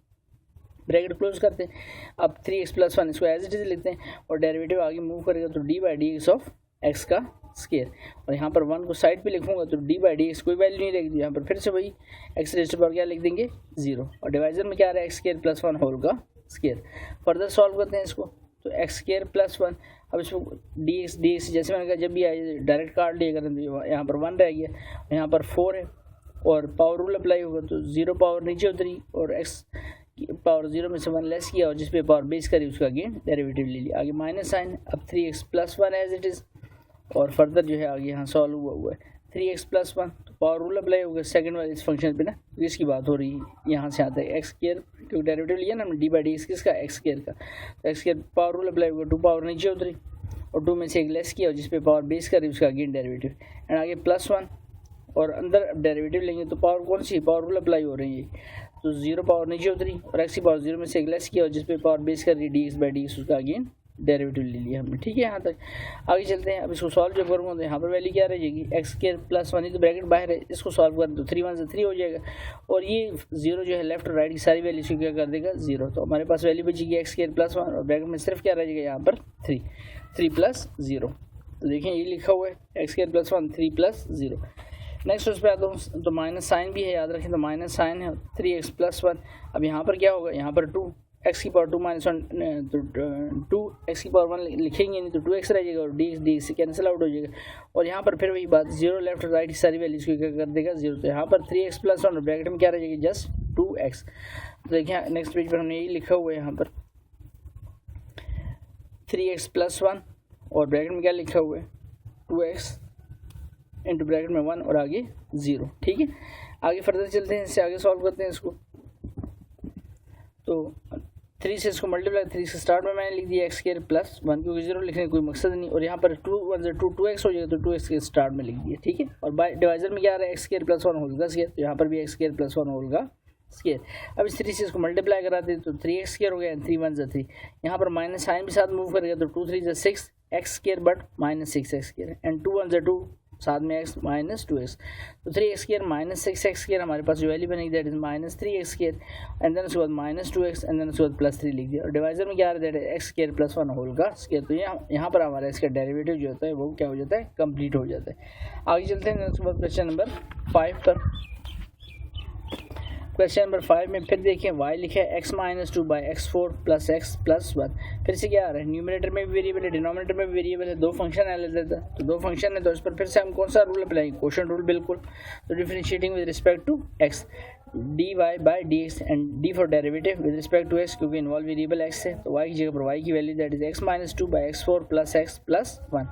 bracket close करते हैं। अब 3x + 1 इसको एज इट इज़ लिखते हैं, और डेरिवेटिव आगे मूव करेगा तो dy/dx ऑफ x का स्केयर, और यहाँ पर 1 को साइड पे लिखूंगा तो dy/dx कोई वैल्यू नहीं रहेगी, यहाँ पर फिर से वही x⁻⁴ क्या लिख देंगे 0, और डिवाइजर में क्या आ रहा है x² + 1 होल का स्केयर। फर्दर सॉल्व करते हैं इसको, तो x² + 1, अब इसको dx जैसे मैंने कहा जब भी आए डायरेक्ट काट लिया करें, तो यहाँ पर 1 रह गया, यहाँ पर 4 है, और पावर रूल अप्लाई होगा तो 0 पावर नीचे उतरी, और x पावर 0 में से 1 लेस किया, और जिस पे पावर बेस करी उसका अगेन डेरिवेटिव ले लिया। आगे माइनस साइन, अब 3x + 1 एज इट इज़, और फर्दर जो है आगे यहाँ सॉल्व हुआ है 3x + 1, तो पावर रूल अप्लाई होगा सेकंड वाले इस फंक्शन पे ना, इसकी बात हो रही है, यहाँ से आता है x², क्योंकि डेरिवेटिव लिया ना हमने dy/dx किसका, x² का, तो x² पावर रूल अप्लाई होगा, 2 पावर नीचे उतरी, और 2 में से 1 लेस किया, और जिस पे पावर बेस करी उसका अगेन डेरिवेटिव, एंड आगे +1, और अंदर डेरिवेटिव लेंगे तो पावर कौन सी, पावर रूल अप्लाई हो रही है, तो 0 पावर नीचे उतरी, और x की पावर 0 में से 1 लेस किया, और जिस पे पावर बेस कर रही है dx/dx उसका अगेन डेरिवेटिव ले लिया हमने, ठीक है। यहाँ तक आगे चलते हैं। अब इसको सॉल्व जब करूँगा तो यहाँ पर वैल्यू क्या रह जाएगी, एक्स स्क्वायर प्लस 1, तो ब्रैकेट बाहर है, इसको सॉल्व करें तो 3 1 से 3 हो जाएगा, और ये 0 जो है लेफ्ट और राइट की सारी वैल्यू को क्या कर देगा 0, तो हमारे पास वैल्यू बचेगी एक्स स्क्वायर प्लस 1 और ब्रैकेट में सिर्फ क्या रह जाएगा यहाँ पर 3 प्लस 0। तो देखिए ये लिखा हुआ है x square plus 1 3 plus 0। Next उस पर आता हूँ तो माइनस साइन भी है, याद रखें, तो माइनस साइन है 3x प्लस 1। अब यहाँ पर क्या होगा, यहाँ पर 2x की पावर 2 माइनस 1, तो 2x की पावर 1 लिखेंगे नहीं तो 2x रह जाएगा और डी से कैंसिल आउट हो जाएगा, और यहाँ पर फिर वही बात 0 लेफ्ट और राइट की सारी वैल्यूज को क्या कर देगा 0, तो यहाँ पर 3x प्लस 1 और ब्रैकेट में क्या रह जाएगी जस्ट 2x। तो देखिए नेक्स्ट पेज पर हमने यही लिखा हुआ है यहाँ पर 3x प्लस 1 और ब्रैकेट में क्या लिखा हुआ है 2x इंटू ब्रैकेट में 1 और आगे 0, ठीक है। आगे फर्दर चलते हैं, इससे आगे सॉल्व करते हैं इसको। तो 3 से इसको मल्टीप्लाई, 3 से स्टार्ट में मैंने लिख दिया एक्स स्क्वायर प्लस 1, क्योंकि 0 लिखने का कोई मकसद नहीं, और यहाँ पर 2 1 से 2x हो जाएगा तो 2x के स्टार्ट में लिख दिया, ठीक है। और बाय डिवाइजर में क्या आ रहा है एक्स स्क्वायर प्लस 1 होल का स्क्वायर, तो यहाँ पर भी एक्स स्क्वायर प्लस 1 होल का स्क्वायर। अब इस 3 से इसको मल्टीप्लाई कराते हैं तो 3x स्क्वायर हो गया, 3 1 से 3, यहाँ पर माइनस साइन भी साथ मूव करेगा तो 2 3 से 6 x square but minus 6 x square, and 2 1 से 2 साथ में x माइनस 2x, तो 3x square minus 6x square हमारे पास जो वैल्यू बनेगी that is minus 3x square, and then उसके बाद माइनस 2x, एंड देन उसके बाद प्लस 3 लिख दिया, और डिवाइजर में क्या आ रहा है दैट है x स्क्वायर प्लस 1 होल का स्क्वायर। तो यहाँ पर हमारा इसका डेरिवेटिव जो होता है वो क्या हो जाता है, कंप्लीट हो जाता है। आगे चलते हैं उसके बाद क्वेश्चन नंबर 5 पर। क्वेश्चन नंबर 5 में फिर देखिए y लिखा है x minus 2 by x4 plus x plus 1। फिर से क्या आ रहा है, न्यूमरेटर में भी वेरिएबल है, डिनोमिनेटर में भी वेरिएबल है, दो फंक्शन है लेते थे, तो दो फंक्शन है, तो इस पर फिर से हम कौन सा रूल अप्लाई, क्वोशंट रूल बिल्कुल। तो differentiating with respect to x, dy by dx and d for derivative with respect to x, क्योंकि इन्वॉल्व वेरिएबल x है, तो y की जगह पर y की value that is x minus 2 by x4 plus x plus 1।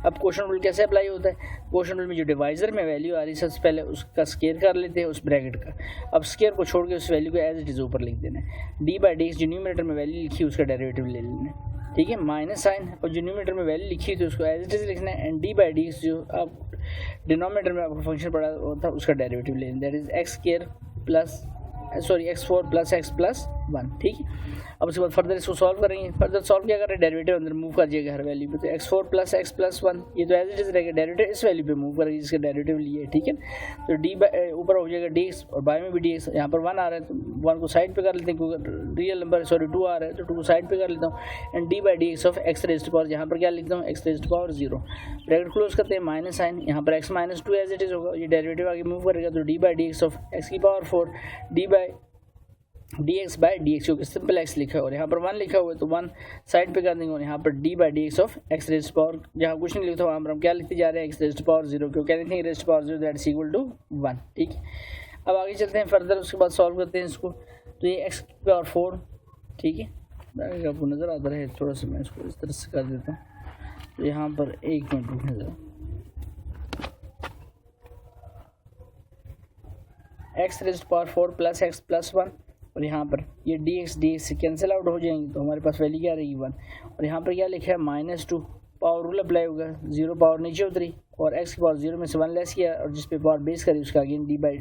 अब क्वोशंट रूल कैसे अप्लाई होता है, क्वोशंट रूल में जो डिवाइजर में वैल्यू आ रही है सबसे पहले उसका स्क्वायर कर लेते हैं उस ब्रैकेट का, अब स्क्वायर को छोड़ के उस वैल्यू को एज इट इज ऊपर लिख देना है, डी बाई डी जो न्यूमरेटर में वैल्यू लिखी उसका डेरिवेटिव ले लेना है, ठीक है। माइनस साइन और जो न्यूमरेटर में वैल्यू लिखी तो उसको एज इट इज लिखना है, एंड डी बाई डी जो आप डिनोमिनेटर में आपका फंक्शन पड़ा होता है उसका डेरिवेटिव ले लेना, that is x square plus x4 plus x plus 1, ठीक है। अब उसके बाद फर्दर इसको सॉल्व करेंगे, फर्दर सॉल्व क्या करें, डेरिवेटिव अंदर मूव कर जाएगा हर वैल्यू पे, तो x4 प्लस x प्लस 1 ये तो एज इट इज रहेगा, डेरिवेटिव इस वैल्यू पे मूव करेगी जिसका डेरिवेटिव लिए, ठीक है। तो d ऊपर हो जाएगा dx और बाय में भी dx, यहाँ पर 1 आ रहा है तो 1 को साइड पे कर लेते हैं क्योंकि रियल नंबर 2 आ रहा है तो 2 को साइड पे कर लेता हूँ, and d by dx of x raise to power, यहाँ पर क्या लिखता हूँ x raise to power 0, bracket close करते हैं, माइनस साइन, यहाँ पर x minus 2 as it is होगा, ये डेरिवेटिव आगे मूव करेगा तो d by dx of x की power 4 d by dx by dx, क्योंकि सिंपल x लिखा है और यहाँ पर 1 लिखा हुआ है तो 1 साइड पे कर देंगे, और यहाँ पर d by dx of x rays power, जहाँ कुछ नहीं लिखता वहाँ पर हम क्या लिखते जा रहे हैं x रेज़ पावर 0, क्योंकि anything raise power 0 that is equal to 1, ठीक है। अब आगे चलते हैं फर्दर, उसके बाद सॉल्व करते हैं इसको, तो ये x पावर 4, ठीक है, आपको नज़र आता रहे थोड़ा सा, मैं इसको इस तरह से कर देता हूँ, तो यहाँ पर 1 मिनट रुकने ज़रा, x rays power 4 plus x plus 1, और यहाँ पर ये dx से कैंसिल आउट हो जाएंगे तो हमारे पास वैल्यू क्या रहेगी 1, और यहाँ पर क्या लिखा है माइनस 2, पावर रूल अप्लाई होगा, 0 पावर नीचे उतरी और x की पावर 0 में से 1 लेस किया, और जिस पे पावर बेस करी उसका again d by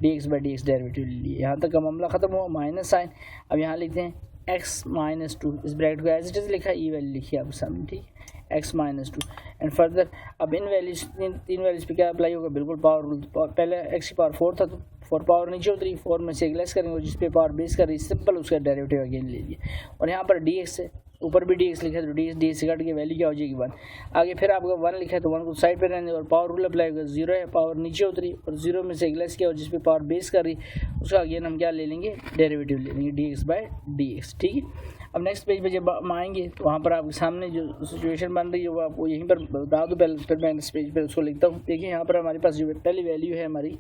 dx derivative ले लिया, यहाँ तक का मामला खत्म हुआ, माइनस साइन। अब यहाँ लिखते हैं x माइनस 2, इस ब्रैकेट को एज इट इज लिखा, ये वैल्यू लिखी आप सामने, ठीक है, x माइनस 2, एंड फर्दर अब इन वैल्यूज तीन वैल्यूज पे क्या अप्लाई होगा, बिल्कुल पावर रूल, पहले x की पावर 4 था तो 4 पावर नीचे उतरी, 4 में से एक लेस करेंगे और जिस पे पावर बेस कर रही सिंपल उसका डेरिवेटिव अगेन ले लिया, और यहाँ पर dx से ऊपर भी dx लिखा है तो dx से कट के वैल्यू क्या हो जाएगी 1, आगे फिर आपका 1 लिखा है तो 1 को साइड पे रहने और पावर रूल अप्लाई होगा, 0 है पावर नीचे उतरी और 0 में से एक लेस किया और जिस पे पावर बेस कर रही उसका अगेन हम क्या ले लेंगे, डेरिवेटिव ले लेंगे dx बाई dx, ठीक है। अब नेक्स्ट पेज पे जब हम आएंगे तो वहाँ पर आपके सामने जो सिचुएशन बन रही है वो आपको यहीं पर बता दो, पहले फिर मैं इस पेज पर उसको लिखता हूँ। देखिए यहाँ पर हमारे पास जो पहली वैल्यू है हमारी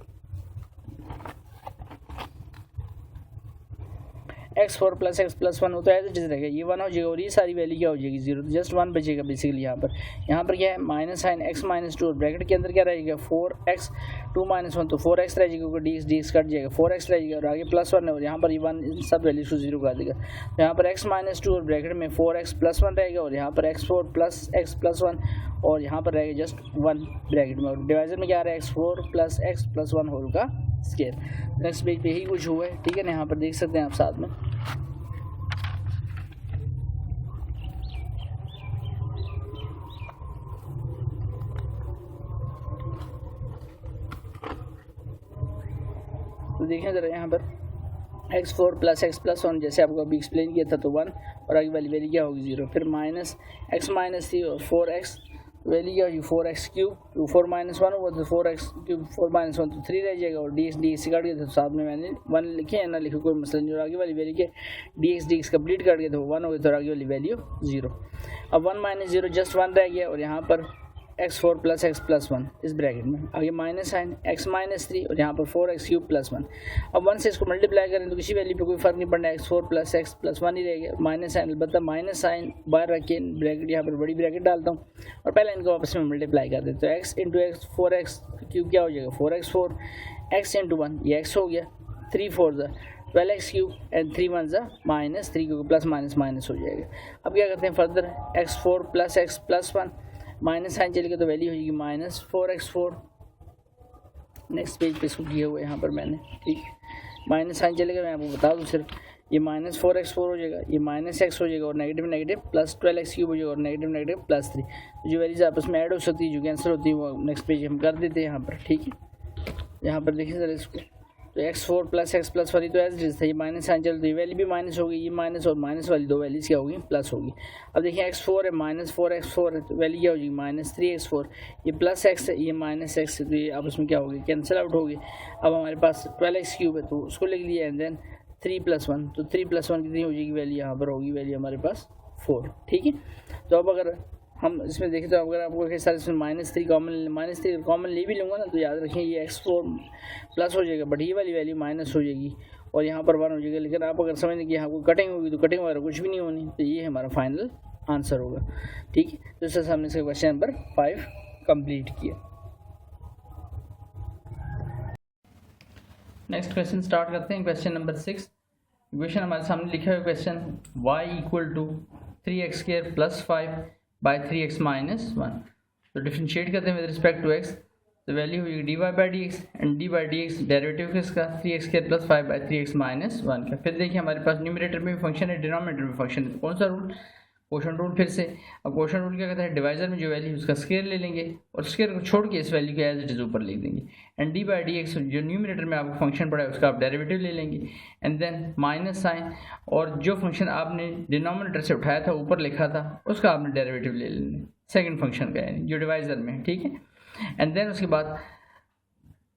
x4 प्लस x प्लस 1 होता है एज इट इज रहेगा, ये 1 हो जाएगा और ये सारी वैल्यू क्या हो जाएगी 0, जस्ट 1 बचेगा बेसिकली। यहाँ पर क्या है माइनस साइन x माइनस 2 और ब्रैकेट के अंदर क्या रहेगा 4x 2 माइनस 1 तो 4x रह जाएगा, क्योंकि dx कट जाएगा, 4x रह जाएगा और आगे प्लस 1 है और यहाँ पर ये 1 इन सब वैल्यूज को 0 कर देगा, तो यहाँ पर x माइनस 2 और ब्रैकेट में 4x प्लस 1 रहेगा और यहाँ पर x4 प्लस x प्लस 1 और यहाँ पर रहेगा जस्ट 1 ब्रैकेट में, और डिवाइजर में क्या आ रहा है x4 plus x plus 1 whole का स्क्वायर। नेक्स्ट पेज पे यही कुछ हुआ है, ठीक है ना, यहाँ पर देख सकते हैं आप साथ में। तो देखें ज़रा यहाँ पर x4 प्लस एक्स प्लस 1 जैसे आपको अभी एक्सप्लेन किया था तो 1 और आगे वाली वैल्यू क्या होगी 0। फिर माइनस x माइनस 3 और 4x वैल्यू क्या होगी 4x क्यूब 4 माइनस 1 होगा तो 4x क्यूब 4 माइनस 1 तो 3 रह जाएगा और डी एक्स से काट गया तो साथ में मैंने 1 लिखे या ना लिखे कोई मसला नहीं। और आगे वाली वैल्यू के डी एक्स कंप्लीट काट गया तो 1 हो गया तो आगे वाली वैल्यू 0। अब 1 माइनस 0 जस्ट 1 रह गया और यहाँ पर x4 प्लस एक्स प्लस 1 इस ब्रैकेट में आगे माइनस साइन x माइनस 3 और यहाँ पर 4x क्यूब प्लस 1। अब 1 से इसको मल्टीप्लाई करें तो किसी वैल्यू पे कोई फ़र्क नहीं पड़ना, x4 प्लस एक्स प्लस 1 ही रहेगा। माइनस साइन अलबत्ता माइनस साइन बाहर रख के ब्रैकेट यहाँ पर बड़ी ब्रैकेट डालता हूँ और पहले इनको आपस में मल्टीप्लाई कर देते तो x into x 4x cube क्या हो जाएगा 4x4 x इंटू 1 ये x हो गया 3 4 ज़ा 12x क्यूब एंड 3 1 ज़ा माइनस 3 क्योंकि प्लस माइनस माइनस हो जाएगा। अब क्या करते हैं further x4 plus x plus 1 minus sign चलेगा तो वैल्यू होगी माइनस 4x4। नेक्स्ट पेज पे इसको किया हुआ है यहाँ पर मैंने, ठीक माइनस साइन चलेगा मैं आपको बता दूँ सिर्फ ये माइनस 4x4 हो जाएगा, ये माइनस x हो जाएगा और negative negative plus 12x cube हो जाएगा और नेगेटिव नेगेटिव प्लस 3। तो जो वैल्यूज आपस में ऐड हो सकती है जो कैंसिल होती है वो नेक्स्ट पेज हम कर देते हैं यहाँ पर, ठीक है। यहाँ पर देखिए सर इसको तो x4 प्लस एक्स प्लस 1 तो एज इट था, ये माइनस साइन चल तो ये वैल्यू भी माइनस होगी, ये माइनस और माइनस वाली दो वैल्यूज क्या होगी प्लस होगी। अब देखिए x4 है माइनस 4x4 है तो वैल्यू क्या होगी माइनस 3x4, ये प्लस x है ये माइनस x है तो ये आपस में क्या होगी कैंसिल आउट होगी। अब हमारे पास 12x क्यूब है तो उसको लिख लिया एंड देन 3 प्लस 1 तो 3 प्लस 1 कितनी हो जाएगी वैल्यू यहाँ पर होगी वैल्यू हमारे पास 4, ठीक है। तो अब अगर हम इसमें देखें तो अगर आपको कई सारे इसमें -3 कॉमन ले भी लूँगा ना तो याद रखें ये x4 प्लस हो जाएगा बट ये वाली वैल्यू माइनस हो जाएगी और यहाँ पर 1 हो जाएगा। लेकिन आप अगर समझ लें कि यहाँ कोई कटिंग होगी तो कटिंग वगैरह कुछ भी नहीं होनी तो ये हमारा फाइनल आंसर होगा, ठीक है। तो इस हमने इसका क्वेश्चन नंबर 5 कंप्लीट किया। नेक्स्ट क्वेश्चन स्टार्ट करते हैं, क्वेश्चन नंबर 6। इक्वेशन हमारे सामने लिखा हुआ question y equal to 3x² plus 5 by 3x minus 1। तो डिफ्रेंशिएट करते हैं विद रिस्पेक्ट टू x तो वैल्यू होगी dy by d x and d by d x derivative किसका 3x² plus 5 by 3x minus 1 का। फिर देखिए हमारे पास न्यूमरेटर में भी फंक्शन है डिनोमिनेटर में फंक्शन है, कौन सा रूल क्वोशंट रूल। फिर से अब क्वोशंट रूल क्या कहता है डिवाइजर में जो वैल्यू उसका स्क्वायर ले लेंगे और स्क्वायर को छोड़ के इस वैल्यू को एज इट इज ऊपर लिख देंगे and d by d x जो न्यूमरेटर में आपको फंक्शन पड़ा है उसका आप डेरिवेटिव ले लेंगे एंड देन माइनस साइन और जो फंक्शन आपने डिनोमिनेटर से उठाया था ऊपर लिखा था उसका आपने डेरिवेटिव ले लेना सेकंड फंक्शन का यानी जो डिवाइजर में, ठीक है। एंड देन उसके बाद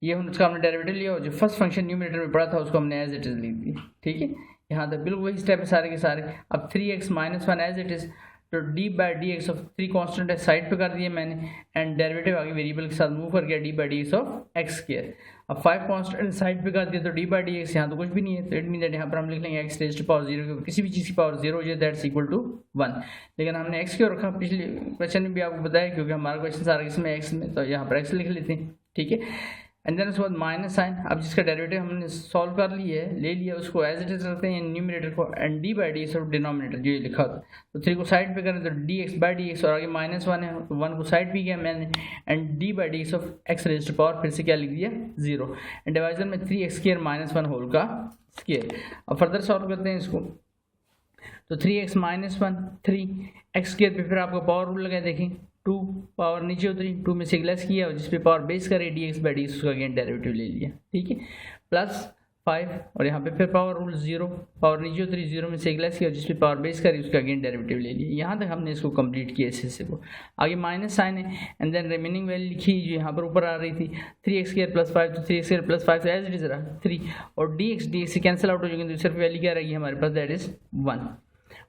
ये उसका हमने डेरिवेटिव लिया और जो फर्स्ट फंक्शन न्यूमरेटर में पड़ा था उसको हमने एज इट इज लिख दिया, ठीक है। यहाँ तक बिल्कुल वही स्टेप है सारे के सारे। अब 3x minus 1 as it is तो d by d x of 3 constant है साइड पे कर दिया मैंने एंड डेरिवेटिव आगे वेरिएबल के साथ मूव कर गया d by d x of x square. अब 5 कॉन्स्टेंट साइड पे कर दिया तो डी बाई डी एक्स यहाँ तो कुछ भी नहीं है तो इट मीन दैट यहाँ पर हम लिख लेंगे एक्स रेज़्ड टू पावर 0 किसी भी चीज़ की पावर 0 हो जाए दैट्स इक्वल टू 1। लेकिन हमने एक्स क्यों रखा पिछले क्वेश्चन में भी आपको बताया क्योंकि हमारा क्वेश्चन सारा किसमें एक्स में तो यहाँ पर एक्स लिख लेते हैं, ठीक है। एंड देन उसके बाद माइनस साइन अब जिसका डेरिवेटिव हमने सॉल्व कर लिया है ले लिया उसको एज इट इज रखते हैं न्यूमरेटर को and d by d x और डिनोमिनेटर जो ये लिखा था तो 3 को साइड पे करें तो d x by d x और आगे माइनस 1 है तो 1 को साइड पे किया मैंने and d by d x of x raised to power फिर से क्या लिख दिया 0 एंड डिवाइजर में 3x² माइनस 1 होल का स्क्वायर। अब फर्दर सॉल्व करते हैं इसको तो 3x माइनस 1 3x² पे फिर आपका पावर रूल लगाए देखें 2 पावर नीचे उतरी 2 में से लेस किया और जिस पे पावर बेस करे D x by d x उसका अगेन डेरिवेटिव ले लिया, ठीक है। प्लस 5 और यहाँ पे फिर पावर रूल 0 पावर नीचे उतरी 0 में से लेस किया और जिस पे पावर बेस करी उसका अगेन डेरिवेटिव ले लिया। यहाँ तक हमने इसको कंप्लीट किया इस हिस्से को। आगे माइनस साइन है एंड देन रिमेनिंग वैल्यू लिखी जो यहाँ पर ऊपर आ रही थी 3x² प्लस 5 तो 3x² plus 5 as it is रहा 3 और डी एक्स से कैंसिल आउट हो जाएंगे तो सिर्फ वैल्यू क्या रहेगी हमारे पास दैट इज 1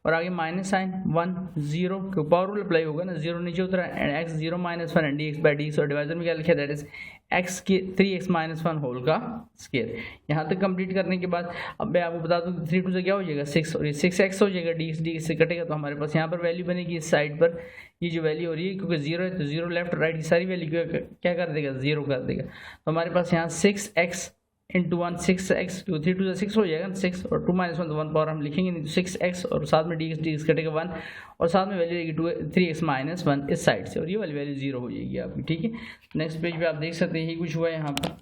और आगे माइनस साइन 1 0 क्यों पावर रूल अप्लाई होगा ना 0 नीचे उतरा and x 0 minus 1 and D x by d x और डिवाइजर में क्या लिखा दैट इज x के 3x माइनस 1 होल का स्क्वायर। यहाँ तक कंप्लीट करने के बाद अब मैं आपको बता दूँ 3 2 से क्या हो जाएगा 6 और ये 6x हो जाएगा डी एक्स से कटेगा तो हमारे पास यहाँ पर वैल्यू बनेगी इस साइड पर ये जो वैल्यू हो रही है क्योंकि 0 है तो 0 लेफ्ट राइट की सारी वैल्यू क्या कर देगा 0 कर देगा तो हमारे पास यहाँ 6x इंटू 1 6x 3 2 6 हो जाएगा 6 और 2 माइनस 1 तो 1 पावर हम लिखेंगे नहीं तो 6x और साथ में डी एक्स कटेगा 1 और साथ में वैल्यू रहेगी 3x माइनस 1 इस साइड से और ये वाली वैल्यू 0 हो जाएगी आपकी, ठीक है। नेक्स्ट पेज पे आप देख सकते हैं यही कुछ हुआ है यहाँ पर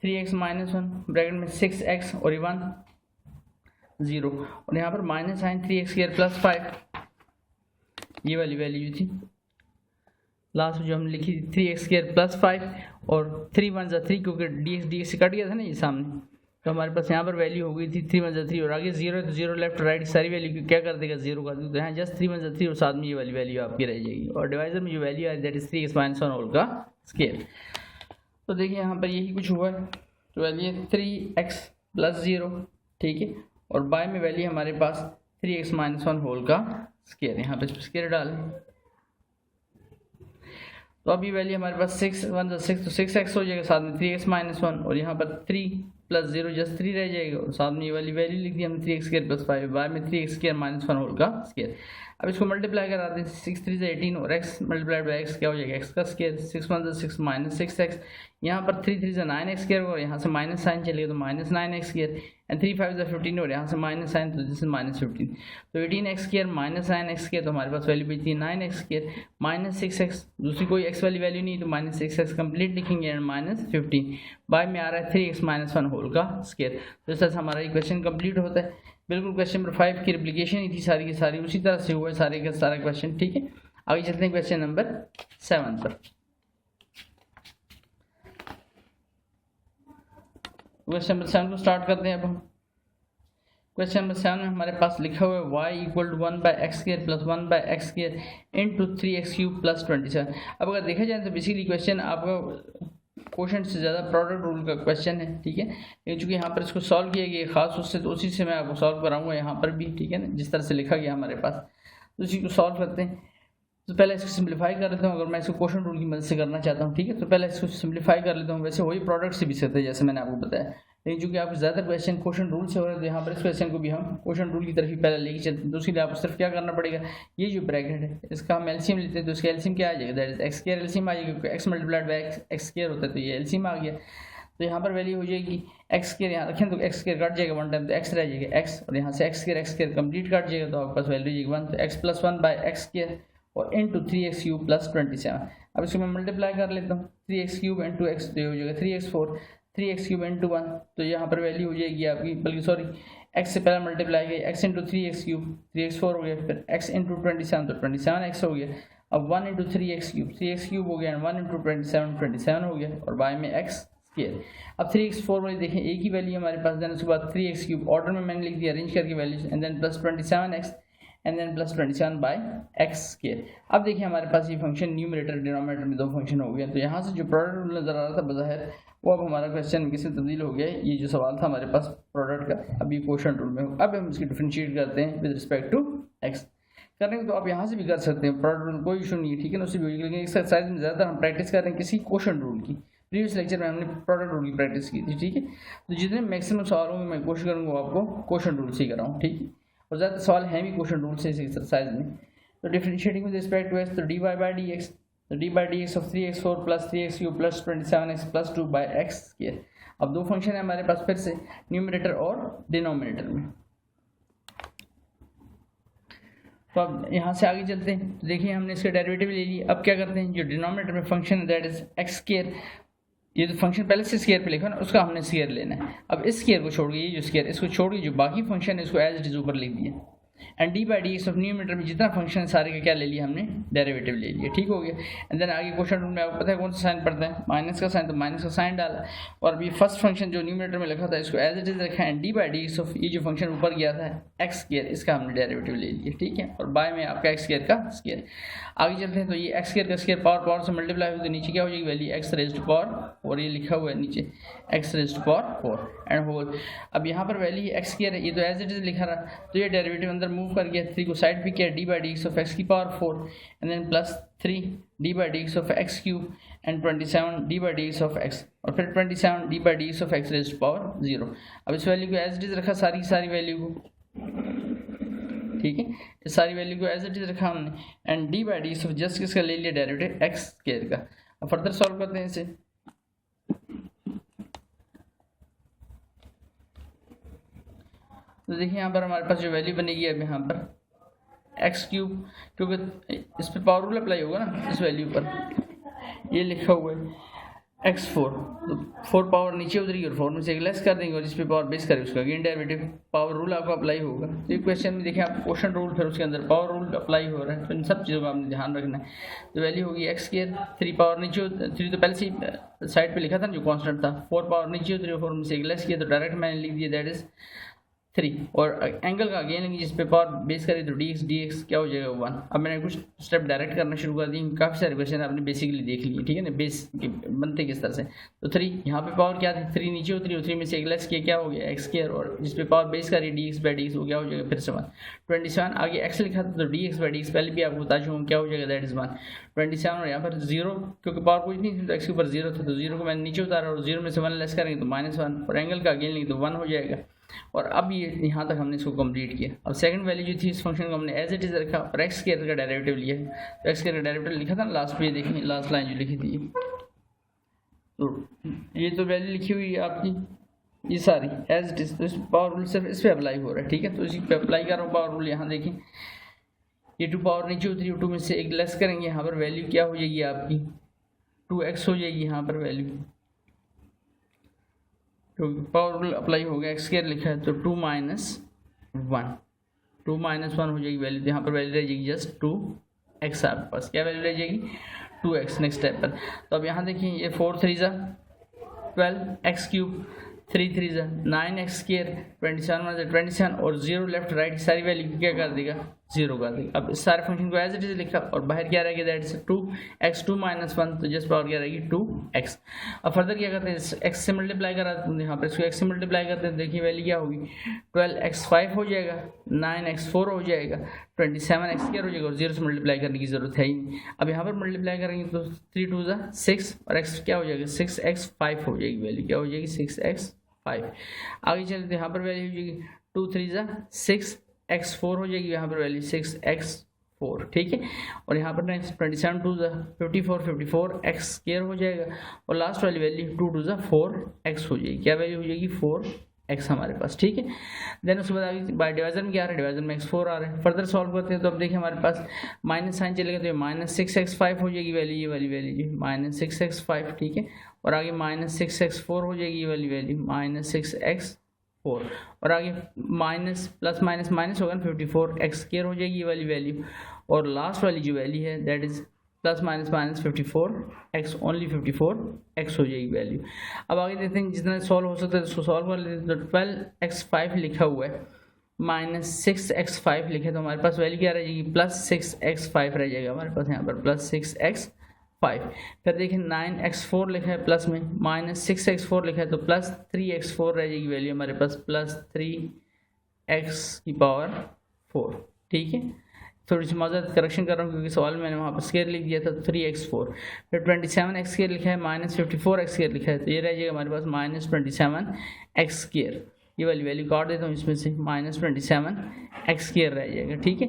3x माइनस 1 ब्रैकेट में 6x और ये 1 0 और यहाँ पर माइनस साइन 3x² प्लस 5 ये वाली वैल्यू थी लास्ट जो हमने लिखी थी 3x² प्लस 5 और 3 1 जा 3 क्योंकि डी एक्स से कट गया था ना ये सामने, तो हमारे पास यहाँ पर वैल्यू हो गई थी 3 1 जा 3 और आगे 0 है तो 0 लेफ्ट राइट सारी वैल्यू क्या कर देगा 0 कर देगा, तो यहाँ जस्ट 3 1 जा 3 और साथ में ये वाली वैल्यू आपकी रह जाएगी और डिवाइजर में जो वैल्यू है दैट इज 3x - 1 होल का स्क्वायर। तो देखिए यहाँ पर यही कुछ हुआ है, तो वैल्यू है 3x + 0, ठीक है, और बाय में वैल्यू हमारे पास 3x - 1 होल का स्क्वायर, यहाँ पे स्क्वायर डालें तो अभी वैल्यू हमारे पास 6 1 जा 6 तो 6x हो जाएगा, साथ में 3x - 1 और यहाँ पर 3 + 0 जस्ट 3 रह जाएगा और साथ में ये वाली वैल्यू लिख दी हमने 3x² + 5 बाय में 3x² - 1 होल का स्क्वायर। अब इसको मल्टीप्लाई करा दें, 6 3 = 18 और x मल्टीप्लाइड बाय x क्या हो जाएगा x का स्क्वायर, 6 1 = 6 - 6x, यहाँ पर 3 3 = 9x² और यहाँ से माइनस साइन चलेगा तो -9x² एंड 3 5 = 15 और यहाँ से माइनस साइन तो दिस इज -15, तो 18x² - 9x² तो हमारे पास वैल्यू बचती है 9x² - 6x, दूसरी कोई x वाली वैल्यू नहीं तो -6x कंप्लीट लिखेंगे एंड -15 बाय में आ रहा है 3x - 1 होल का स्क्वायर। तो इस तरह से हमारा इक्वेशन कंप्लीट होता है। बिल्कुल क्वेश्चन नंबर 5 की रिप्लिकेशन ही थी सारी की सारी, उसी तरह से हुआ है सारे का सारा क्वेश्चन, ठीक है। आगे चलते हैं क्वेश्चन नंबर 7 पर। क्वेश्चन नंबर 7 को स्टार्ट करते हैं अब हम। क्वेश्चन नंबर 7 में हमारे पास लिखा हुआ है y = 1/x² + 1/x² × 3x³ + 27। अब अगर देखा जाए तो बेसिकली क्वेश्चन आपका क्वेश्चन से ज़्यादा प्रोडक्ट रूल का क्वेश्चन है, ठीक है, लेकिन चूंकि यहाँ पर इसको सॉल्व किया गया खास उससे तो उसी से मैं आपको सॉल्व कराऊंगा यहाँ पर भी, ठीक है ना, जिस तरह से लिखा गया हमारे पास, तो उसी को सॉल्व करते हैं। तो पहले इसको सिंप्लीफाई कर लेता हूँ, अगर मैं इसको क्वेश्चन रूल की मदद से करना चाहता हूँ, ठीक है, तो पहले इसको सिंप्लीफाई कर लेता हूँ। वैसे वही प्रोडक्ट से भी सकते हैं जैसे मैंने आपको बताया, लेकिन चूंकि आपको ज़्यादा क्वेश्चन क्वेश्चन रूल से हो रहे हैं तो यहाँ पर इस क्वेश्चन को भी हम क्वेश्चन रूल की तरफ ही पहले लेके चलते हैं। तो उसके लिए आपको सिर्फ क्या करना पड़ेगा, ये जो ब्रैकेट है इसका हम एलसीएम लेते हैं, तो इसका एलसीएम क्या आ जाएगा, दैट इज x² एलसीएम आ जाएगा क्योंकि x मल्टीप्लाइड बाय x² होता है, तो ये एलसीएम आ गया। तो यहाँ पर वैल्यू हो जाएगी x² यहाँ रखें तो x² कट जाएगा 1 टाइम तो x रह जाएगा x और यहाँ से x² कंप्लीट कट जाएगा तो आपके पास वैल्यू जाएगी 1, तो x + 1/x² और × 3x³ + 27। अब इसको मैं मल्टीप्लाई कर लेता हूँ, 3x³ × x तो ये हो जाएगा 3x4, 3x³ × 1 तो यहाँ पर वैल्यू हो जाएगी आपकी, बल्कि सॉरी x से पहले मल्टीप्लाई गई x × 3x³ 3x4 हो गया, फिर x × 27 तो 27x हो गया। अब 1 × 3x³ हो गया एंड 1 × 27 हो गया और बाय में x स्क्वायर। अब 3x4 वाली देखें एक ही वैल्यू हमारे पास, देन उसके बाद 3x³ ऑर्डर में मैंने लिख दिया अरेंज करके values and then plus 27x and then plus 27/x square. अब देखिए हमारे पास ये फंक्शन न्यूमरेटर डिनोमिनेटर में 2 फंक्शन हो गए, तो यहाँ से जो प्रोडक्ट रूल नजर आ रहा था बज़ाहिर वो अब हमारा क्वेश्चन किससे तब्दील हो गया है। ये जो सवाल था हमारे पास प्रोडक्ट का अभी क्वेश्चन रूल में, अब हम इसकी डिफरेंशिएट करते हैं विद रिस्पेक्ट टू x करने तो आप यहाँ से भी कर सकते हैं, प्रोडक्ट रूल कोई इशू नहीं है, ठीक है ना, उससे भी, लेकिन एक्सरसाइज में ज़्यादा हम प्रैक्टिस कर रहे हैं किसी क्वेश्चन रूल की। प्रीवियस लेक्चर में हमने प्रोडक्ट रूल की प्रैक्टिस की थी, ठीक है, तो जितने मैक्सिमम सवाल होंगे मैं कोशिश करूँगा आपको क्वेश्चन रूल से ही कराऊँ, ठीक है, और ज़्यादा सवाल हैं भी क्वेश्चन रूल से इस एक्सरसाइज में। तो differentiating with respect to x तो dy/dx, तो dy/dx of 3x4 + 3x³ + 27x + 2/x²। अब 2 फंक्शन है हमारे पास फिर से न्यूमरेटर और डिनोमिनेटर में। तो अब यहाँ से आगे चलते हैं, तो देखिए हमने इसका डेरिवेटिव ले लिया। अब क्या करते हैं, जो डिनोमिनेटर में फंक्शन है दैट इज x², ये तो फंक्शन पहले से स्क्वायर पे लिखा ना, उसका हमने स्क्वायर लेना है। अब इस स्क्वायर को छोड़ के ये जो स्क्वायर इसको छोड़ के जो बाकी फंक्शन है इसको एज इट इज ऊपर लिख दिया एंड dy/dx ऑफ न्यूमरेटर में जितना फंक्शन है सारे का क्या ले लिया हमने, डेरिवेटिव ले लिया, ठीक हो गया। एंड देन आगे क्वेश्चन रूल में आपको पता है कौन सा साइन पड़ता है, माइनस का साइन, तो माइनस का साइन डाला और अभी फर्स्ट फंक्शन जो न्यूमरेटर में लिखा था इसको एज इट इज रखा एंड dy/dx ऑफ ये जो फंक्शन ऊपर गया था x² इसका हमने डेरिवेटिव ले लिया, ठीक है, और बाय में आपका x² का स्क्वायर। आगे चलते हैं, तो ये x² का स्क्वायर पावर से मल्टीप्लाई हुई तो नीचे क्या हो जाएगी वैल्यू x⁻⁴ और ये लिखा हुआ है नीचे x⁻⁴ एंड होल। अब यहाँ पर वैल्यू x² है, ये तो एज इट इज लिखा रहा, तो ये डेरिवेटिव अंदर मूव कर गया, 3 को साइड पे किया dy/dx of x⁻⁴ and then plus 3 dy/dx of x³ and 27 dy/dx of x और फिर 27 dy/dx ऑफ x⁻⁴। अब इस वैल्यू को एज इट इज रखा सारी वैल्यू को, ठीक है, इस सारी वैल्यू को एज इट इज रखा हमने एंड dy/dx ऑफ जस्ट किसका ले लिया डेरिवेटिव x² का। अब फर्दर सॉल्व करते हैं इसे, तो देखिए यहाँ पर हमारे पास जो वैल्यू बनेगी अब यहाँ पर x³ क्योंकि इस पर पावर रूल अप्लाई होगा ना, इस वैल्यू पर ये लिखा हुआ है x4, तो 4 पावर नीचे उतरी और 4 में से एक लेस कर देंगे और जिस पे पावर बेस करें उसका अगेन डेरिवेटिव पावर रूल आपको अप्लाई होगा। तो ये क्वेश्चन में देखिए आप क्वेश्चन रूल फिर उसके अंदर पावर रूल अप्लाई हो रहा है, तो इन सब चीज़ों का आपने ध्यान रखना है। तो वैल्यू होगी एक्स स्क्वायर 3 पावर नीचे 3 तो पहले से साइड पे लिखा था जो कांस्टेंट था, 4 पावर नीचे उतरी और 4 में से एक लेस किया तो डायरेक्ट मैंने लिख दिया दैट इज 3 और एंगल का अगेन लेंगे जिस पे पावर बेस करें तो dx क्या हो जाएगा 1। अब मैंने कुछ स्टेप डायरेक्ट करना शुरू कर दी, काफ़ी सारे क्वेश्चन आपने बेसिकली देख लिए, ठीक है ना, बेस बनते किस तरह से। तो 3 यहाँ पे पावर क्या थी, 3 नीचे उतरी और 3 में से एक लेस किया क्या हो गया एक्स स्क्वायर और जिस पे पावर बेस करें dx/dx वो क्या हो जाएगा फिर से 1। 27 आगे एक्स लिखा था तो dx/dx पहले भी आपको बता चुका हूँ क्या हो जाएगा दैट इज 1। 27 और यहाँ पर 0 क्योंकि पावर कुछ नहीं थी तो एक्स के ऊपर 0 था तो 0 को मैंने नीचे उतारा और 0 में से 1 लेस करेंगे तो -1 और एंगल का अगेन लेंगे तो 1 हो जाएगा। और अब ये यहाँ तक हमने इसको कंप्लीट किया। अब सेकंड वैल्यू जो थी इस फंक्शन को हमने एज इट इज रखा और एक्स स्क्वायर का डेरिवेटिव लिया है। तो एक्स स्क्वायर का डेरिवेटिव लिखा था ना लास्ट पे, देखिए लास्ट लाइन जो लिखी थी, तो ये तो वैल्यू लिखी हुई है आपकी ये सारी एज इट इज, तो इस पावर रूल सिर्फ इस पर अप्लाई हो रहा है, ठीक है। तो इसी पे अप्लाई कर रहा हूँ पावर रूल। यहाँ देखिए ये 2 पावर नीचे उतरी 2 में से एक लेस करेंगे, यहाँ पर वैल्यू क्या हो जाएगी आपकी 2x हो जाएगी यहाँ पर वैल्यू, तो पावर रूल अप्लाई हो गया। एक्स स्क्वायर लिखा है तो 2 - 1 2 - 1 हो जाएगी वैल्यू, तो यहाँ पर वैल्यू रह जाएगी जस्ट 2x। आपके पास क्या वैल्यू रह जाएगी 2x नेक्स्ट स्टेप पर। तो अब यहाँ देखिए ये 4 3 12 x³ 3 3 9x स्क्वायर 27 27 और 0 लेफ्ट राइट सारी वैल्यू क्या कर देगा 0 कर देगा। अब इस सारे फंक्शन को एज इट इज लिखा और बाहर क्या रहेगा दैट इज 2x 2 - 1 तो जस्ट पावर क्या रहेगी 2x। अब फर्दर क्या करते हैं x से मल्टीप्लाई करा तो यहाँ पर इसको x से मल्टीप्लाई करते हैं, देखिए वैल्यू क्या होगी 12x 5 हो जाएगा 9x 4 हो जाएगा 27x स्क्वायर हो जाएगा और 0 से मल्टीप्लाई करने की जरूरत है ही नहीं। अब यहाँ पर मल्टीप्लाई करेंगे तो 3 2 6 और x क्या हो जाएगा 6x 5 हो जाएगी वैल्यू, क्या हो जाएगी 6x 5। आगे चलते यहाँ पर वैल्यू हो जाएगी 2 3 6x 4 हो जाएगी, यहाँ पर वैल्यू 6x 4, ठीक है। और यहाँ पर नेक्स्ट 27 2 54 54 x स्क्वायर हो जाएगा और लास्ट वाली वैल्यू 2 2 4x हो जाएगी, क्या वैल्यू हो जाएगी 4x हमारे पास, ठीक है। देन उसके बाद आगे बाय डिवाइजर में क्या आ रहा है, डिवाइजर में x4 आ रहा है। फर्दर सॉल्व करते हैं तो अब देखिए हमारे पास माइनस साइन चलेगा तो ये -6x5 हो जाएगी वैल्यू, ये वाली वैल्यू जी -6x5, ठीक है। और आगे -6x4 हो जाएगी ये वाली वैल्यू -6x4 और आगे माइनस प्लस माइनस माइनस होगा 54x स्क्वायर हो जाएगी ये वाली वैल्यू और लास्ट वाली जो वैल्यू है that is plus minus minus 54x only 54x हो जाएगी वैल्यू। अब आगे देखते हैं जितना सॉल्व हो सकता है उसको सॉल्व कर लेते हैं। तो 12x5 लिखा हुआ है -6x5 लिखे तो हमारे पास वैल्यू क्या रह जाएगी +6x5 रह जाएगा हमारे पास यहाँ पर +6x5। फिर देखिए 9x4 लिखा है प्लस में -6x4 लिखा है तो +3x4 रह जाएगी वैल्यू हमारे पास +3x⁴, ठीक है। थोड़ी सी मज़ा करेक्शन कर रहा हूँ क्योंकि सवाल मैंने वहाँ पर स्क्वायर लिख दिया था 3x4। फिर 27x² लिखा है -54x² लिखा है तो ये रह जाएगा हमारे पास -27x², ये वाली वैल्यू काट देता हूँ इसमें से -27x² रह जाएगा, ठीक है।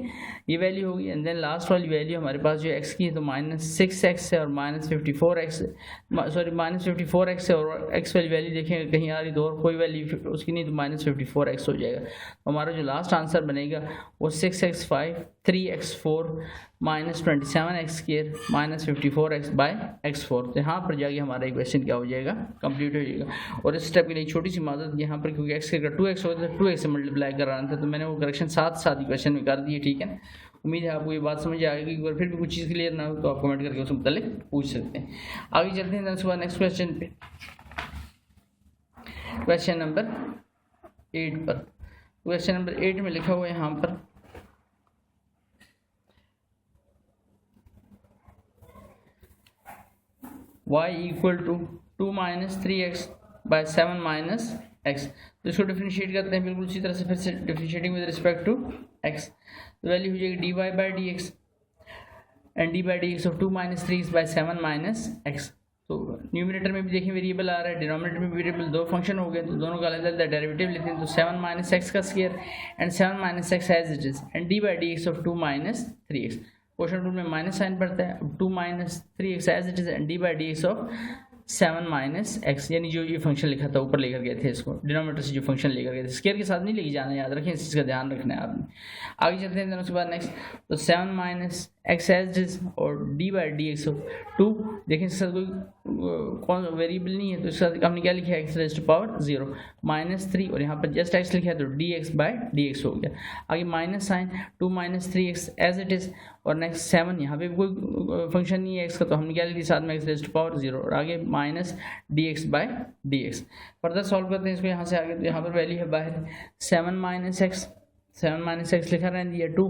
ये वैल्यू होगी एंड देन लास्ट वाली वैल्यू हमारे पास जो x की है तो -6x है और -54x है और x वाली वैल्यू देखेंगे कहीं आ रही तो और कोई वैल्यू उसकी नहीं तो -54x हो जाएगा। तो हमारा जो लास्ट आंसर बनेगा वो 6x5 3x4 -27x² -54x/x4। तो यहाँ पर जाके हमारा इक्वेशन क्या हो जाएगा कंप्लीट हो जाएगा। और इस स्टेप के लिए छोटी सी मदद यहाँ पर क्योंकि x का 2x होता है 2x से मल्टीप्लाई कराना था तो मैंने वो करेक्शन साथ इक्वेशन में कर दिए, ठीक है। उम्मीद है आपको ये बात समझ आएगी। अगर फिर भी कुछ चीज़ क्लियर ना हो तो आप कमेंट करके उससे मुतालिक पूछ सकते हैं। आगे चलते हैं उसके बाद नेक्स्ट क्वेश्चन पे, क्वेश्चन नंबर 8 पर। क्वेश्चन नंबर 8 में लिखा हुआ है यहाँ पर y = 2 - 3x/7 - x। तो इसको डिफरेंशिएट करते हैं बिल्कुल इसी तरह से, फिर से differentiating with respect to x। तो वैल्यू हो जाएगी dy/dx and dy/dx of 2 - 3x/7 - x। तो न्यूमरेटर में भी देखिए वेरिएबल आ रहा है, डिनोमिनेटर में वेरिएबल, दो फंक्शन हो गए तो दोनों का अलग-अलग डेरिवेटिव लेते हैं। तो 7 - x का square and 7 - x as it is and dy/dx of 2 - 3x। Question rule में माइनस साइन पड़ता है, 2 - 3x as it is and dy/dx of 7 - x, यानी जो ये फंक्शन लिखा था ऊपर लेकर गए थे इसको डिनोमिनेटर से जो फंक्शन लेकर गए थे स्क्वायर के साथ नहीं लेके जाना, याद रखें इस चीज़ का ध्यान रखना है आपने। आगे चलते हैं उसके बाद नेक्स्ट तो 7 - एक्स एज इज और d by d x of 2। देखें इसके साथ कोई कौन वेरिएबल नहीं है तो इसके साथ हमने क्या लिखा है एक्स रेज टू पावर 0 -3 और यहाँ पर जस्ट एक्स लिखा है तो d x by d x हो गया। आगे minus sign 2 - 3x as it is और नेक्स्ट 7 यहाँ पे भी कोई फंक्शन नहीं है एक्स का तो हमने क्या लिखा साथ में एक्स रेज टू पावर 0 और आगे minus D x by d x. Further solve करते हैं इसको यहाँ से आगे, यहाँ पर वैल्यू है बाहर 7 - x लिखा रहने दिया 2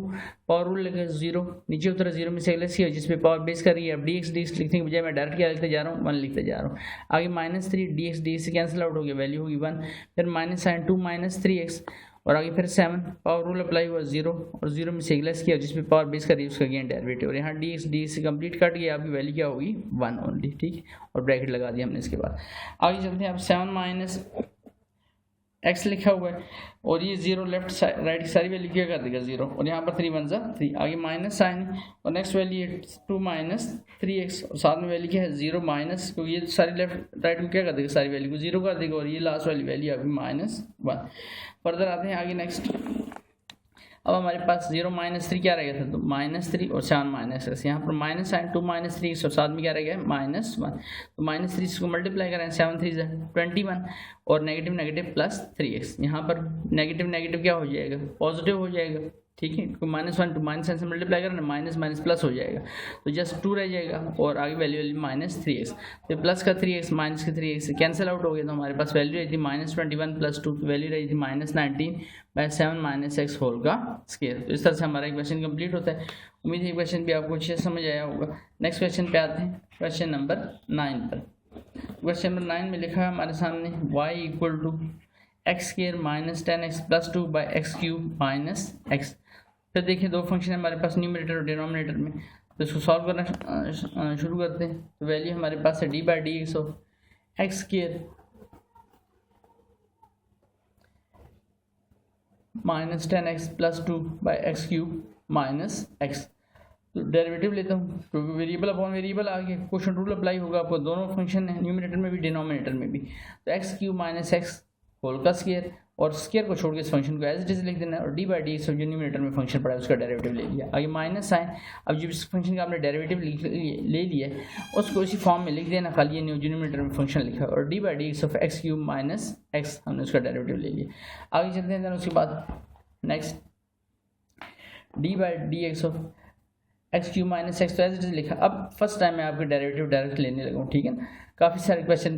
पावर रूल लेकर 0 नीचे उतरा 0 में से लेस ही हो जिसपे पावर बेस कर रही है। अब डी एक्स लिखने के बजाय मैं डायरेक्ट क्या लिखते जा रहा हूँ 1 लिखते जा रहा हूँ। आगे -3 डी एक्स से कैंसिल आउट हो गया वैल्यू होगी 1 फिर माइनस साइन 2 - 3x और आगे फिर 7 पावर रूल अप्लाई हुआ 0 और 0 में से लेस किया जिसपे पावर बेस कर रही है उसका अगेन डेरिवेटिव और यहाँ डी एक्स से कंप्लीट कट गया आपकी वैल्यू क्या होगी 1 ओनली। ठीक है और ब्रैकेट लगा दिया हमने। इसके बाद आगे चलते हैं। अब 7 - x लिखा हुआ है और ये 0 लेफ्ट राइट की सारी वैल्यू क्या कर देगा 0 और यहाँ पर 3 1 3 आगे माइनस साइन और नेक्स्ट वैल्यू है 2 - 3x और साथ में वैल्यू क्या है 0 माइनस क्योंकि ये सारी लेफ्ट राइट को क्या कर देगा सारी वैल्यू को 0 कर देगा और ये लास्ट वाली वैल्यू अभी -1। फर्दर आते हैं आगे नेक्स्ट। अब हमारे पास 0 - 3 क्या रह गया था तो -3 और 7 - x यहाँ पर माइनस साइन 2 - 3 और साथ में क्या रह गया -1 तो -3 को मल्टीप्लाई करें 7 3 21 और नेगेटिव नेगेटिव प्लस 3x यहाँ पर नेगेटिव नेगेटिव क्या हो जाएगा पॉजिटिव हो जाएगा। ठीक है तो -1 टू माइनस से मल्टीप्लाई करना माइनस माइनस प्लस हो जाएगा तो जस्ट 2 रह जाएगा और आगे वैल्यू -3x तो प्लस का 3x माइनस का 3x कैंसिल आउट हो गया तो हमारे पास वैल्यू रही थी -21 + 2 वैल्यू रही थी -19/7 - x होल का स्क्वायर। तो इस तरह से हमारा एक क्वेश्चन कंप्लीट होता है। उम्मीद है क्वेश्चन भी आपको अच्छे से समझ आया होगा। नेक्स्ट क्वेश्चन पे आते हैं क्वेश्चन नंबर 9 पर। क्वेश्चन नंबर 9 में लिखा है हमारे सामने y = x² - 10x + 2/x³ - x। फिर देखिए दो फंक्शन है हमारे पास न्यूमरेटर और डिनोमिनेटर में तो इसको सॉल्व करना शुरू करते हैं। तो वैल्यू हमारे पास है d/dx of x² - 10x + 2/x³ - x। तो डेरिवेटिव लेता हूँ क्योंकि वेरिएबल अपॉन वेरिएबल आ गया क्वेश्चन रूल अप्लाई होगा आपको दोनों फंक्शन है न्यूमरेटर में भी डिनोमिनेटर में भी। तो x³ - x होल का स्क्वायर और स्क्वायर को छोड़ के इस फंक्शन को एज इट इज लिख देना और d/dx जो न्यूमरेटर में फंक्शन पड़ा है उसका डेरिवेटिव ले लिया। आगे माइनस साइन अब जब इस फंक्शन का आपने डेरिवेटिव ले लिया है उसको इसी फॉर्म में लिख देना खाली ये न्यूमरेटर में फंक्शन लिखा है और d/dx ऑफ x³ - x हमने उसका डेरिवेटिव ले लिया। आगे चलते हैं उसके बाद next d/dx of x³ - x तो एज इट इज लिखा। अब फर्स्ट टाइम मैं आपके डेरिवेटिव डायरेक्ट लेने लगा हूँ। ठीक है काफ़ी सारे क्वेश्चन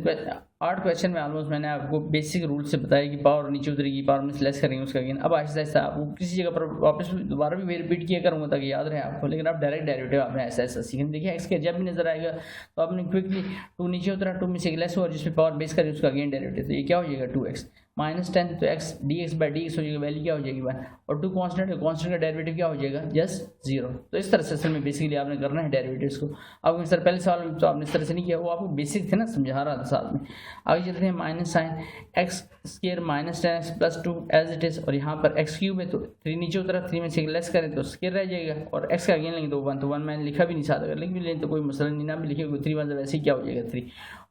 8 क्वेश्चन में ऑलमोस्ट मैंने आपको बेसिक रूल से बताया कि पावर नीचे उतरेगी पावर में लेस करेंगे उसका गेन। अब आहिस्ता आहिस्ता आपको किसी जगह पर वापस दोबारा भी रिपीट किया करूँगा ताकि याद रहे आपको लेकिन आप डायरेक्ट डेरिवेटिव आपने ऐसा ऐसा सीखें। देखिए एक्स के जब भी नजर आएगा तो आपने क्विकली 2 नीचे उतरा 2 में से लेस हुआ जिसमें पावर बेस करें उसका गेन डेरिवेटिव तो ये क्या हो जाएगा 2x -10 तो x dx/dx हो जाएगा वैल्यू क्या हो जाएगी 1 और 2 कांस्टेंट है कांस्टेंट का डेरिवेटिव क्या हो जाएगा जस्ट 0। तो इस तरह से असल में बेसिकली आपने करना है डेरिवेटिव्स को। अब सर पहले सवाल में तो आपने इस तरह से नहीं किया वो आपको बेसिक थे ना समझा रहा था साथ में। आगे चलते हैं minus sign x² - 10x + 2 as it is और यहाँ पर x³ है तो 3 नीचे उतरा 3 में से लेस करें तो स्क्वायर रह जाएगा और x का अगेन लेंगे तो 1 मैंने लिखा भी नहीं साथ अगर लिख भी लें तो कोई मसला नहीं ना भी लिखे 3 1 वैसे ही क्या हो जाएगा 3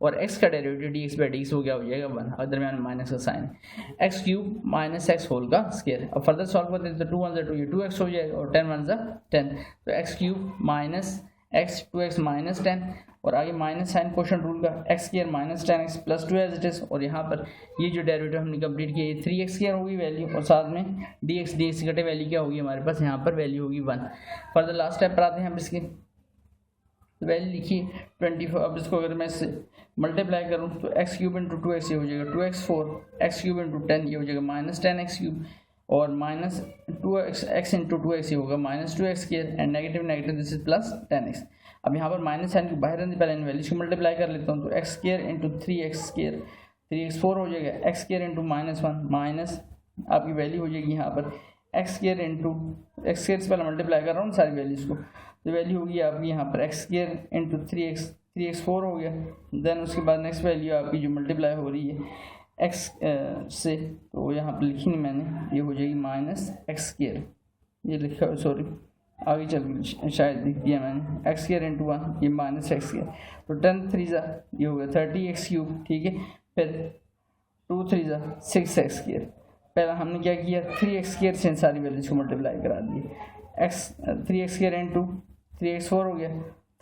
और x का डेरिवेटिव dx/dx हो गया हो जाएगा 1 और दरमियान माइनस का साइन x³ - x होल का स्क्वायर। अब फर्दर सॉल्व करते हैं तो 2 1 2 ये 2x हो जाएगा और 10 1 10 तो x³ - x 2x - 10 और आगे माइनस साइन क्वेश्चन रूल का x² - 10x + 2 as it is और यहाँ पर ये जो डेरिवेटिव हमने कंप्लीट किया ये 3x² होगी वैल्यू और साथ में dx से घटे वैल्यू क्या होगी हमारे पास यहाँ पर वैल्यू होगी 1। फर्दर लास्ट स्टेप पर आते हैं हम इसकी वैल्यू लिखिए 24। अब इसको अगर मैं इससे मल्टीप्लाई करूँ तो x³ × 2x ये हो जाएगा 2x4 x³ × 10 ये हो जाएगा -10x³ और -2x × 2x ये होगा -2x² and negative negative this is +10x। अब यहाँ पर माइनस साइन को बाहर रहने पहले इन वैल्यूज को मल्टीप्लाई कर लेता हूँ तो x² × 3x² 3x4 हो जाएगा x² × -1 माइनस आपकी वैल्यू हो जाएगी यहाँ पर x² से पहले मल्टीप्लाई कर रहा हूँ सारी वैल्यूज़ को तो वैल्यू होगी आपकी यहाँ पर x² × 3x4 हो गया। देन उसके बाद नेक्स्ट वैल्यू आपकी जो मल्टीप्लाई हो रही है x से तो यहाँ पर लिखी नहीं मैंने ये हो जाएगी -x² ये लिखा सॉरी आगे चल शायद लिख दिया मैंने x² × 1 ये -x² तो 10 3 ये हो गया 30x³ ठीक है। फिर 2 3 6x²। पहला हमने क्या किया 3x² से सारी वैल्यूज को मल्टीप्लाई करा दिए x 3x² × 3x4 हो गया,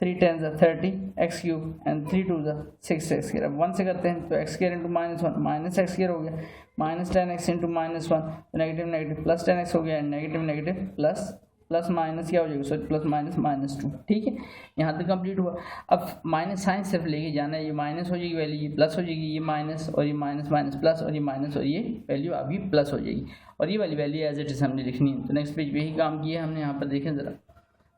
3 10 30 x cube and 3 2 6 x square. अब 1 से करते हैं तो x square into -1 minus x square हो गया, minus 10x into -1 negative negative plus 10x हो गया and negative negative plus plus minus क्या हो जाएगा, सॉरी प्लस माइनस -2। ठीक है, यहाँ तक कंप्लीट हुआ। अब माइनस साइन सिर्फ लेके जाना है, ये माइनस हो जाएगी वैल्यू, ये प्लस हो जाएगी, ये माइनस और ये माइनस माइनस प्लस और ये माइनस और ये वैल्यू अभी प्लस हो जाएगी और ये वाली वैल्यू एज इट इज हमने लिखनी है। तो नेक्स्ट पेज पे यही काम किया हमने। यहाँ पर देखें ज़रा,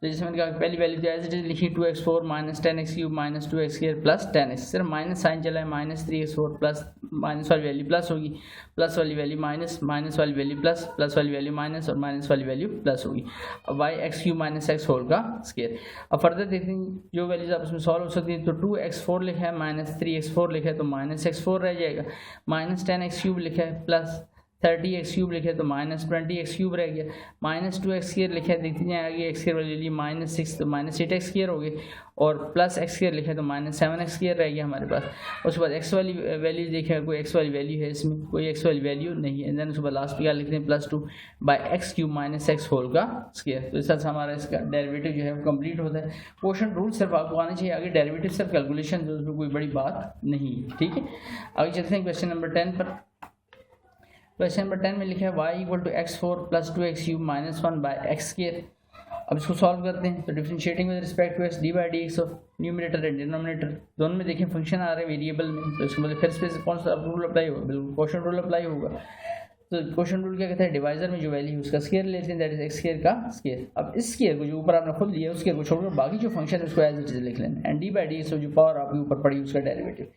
तो जैसे मैंने कहा पहली वैल्यू तो एज इट इज लिखी 2x4 minus 10x cube minus 2x square plus 10x, सिर्फ माइनस साइन चला है, माइनस 3x4 प्लस माइनस वाली वैल्यू प्लस होगी, प्लस वाली वैल्यू माइनस, माइनस वाली वैल्यू प्लस, प्लस वाली वैल्यू माइनस और माइनस वाली वैल्यू प्लस होगी। अब y x cube minus x whole का स्क्वायर। अब फर्दर देखते हैं जो वैल्यूज आप इसमें सॉल्व हो सकती है। तो 2x4 लिखा है माइनस 3x4 लिखा है तो माइनस x4 रह जाएगा, माइनस 10x क्यूब लिखा है प्लस 30x क्यूब लिखे तो माइनस 20x क्यूब रह गया, माइनस 2x स्क्वायर लिखा है, देखते जाए आगे x स्क्वायर वाली लिए माइनस 6 तो माइनस 8x स्क्वायर हो गए और प्लस x स्क्वायर लिखा है तो माइनस 7x स्क्वायर रह गया हमारे पास। उसके बाद x वाली वैल्यू देखिए, कोई x वाली वैल्यू है इसमें, कोई x वाली वैल्यू नहीं है। देन उसके बाद लास्ट पे क्या लिखते हैं +2 by x cube minus x whole का स्क्वायर। तो इस तरह से हमारा इसका डेरिवेटिव जो है वो कंप्लीट होता है। क्वेश्चन रूल सिर्फ आपको आने चाहिए, आगे डेरिवेटिव सिर्फ कैलकुलेशन, जो उसमें कोई बड़ी बात नहीं है। ठीक है, आगे चलते हैं क्वेश्चन नंबर 10 पर। क्वेश्चन नंबर 10 में लिखा है y equal to x4 plus 2x cube minus 1 by x square. अब इसको सॉल्व करते हैं। तो differentiating with respect to x d by d x of numerator and denominator दोनों में देखें फंक्शन आ रहे हैं वेरिएबल में, तो इसको मतलब फिर से कौन सा रूल अप्लाई होगा, बिल्कुल क्वेश्चन रूल अप्लाई होगा। तो क्वेश्चन रूल क्या कहता है, डिवाइजर में जो वैल्यू है उसका स्क्वायर लेते हैं, दैट इज एक्स स्क्वायर का स्क्वायर। अब इस स्क्वायर को जो ऊपर आपने खुद लिया उसके को छोड़कर बाकी जो फंक्शन है उसको एज इट इज लिख लेना, and d by d x जो पावर आपके ऊपर पड़ी उसका डेरिवेटिव।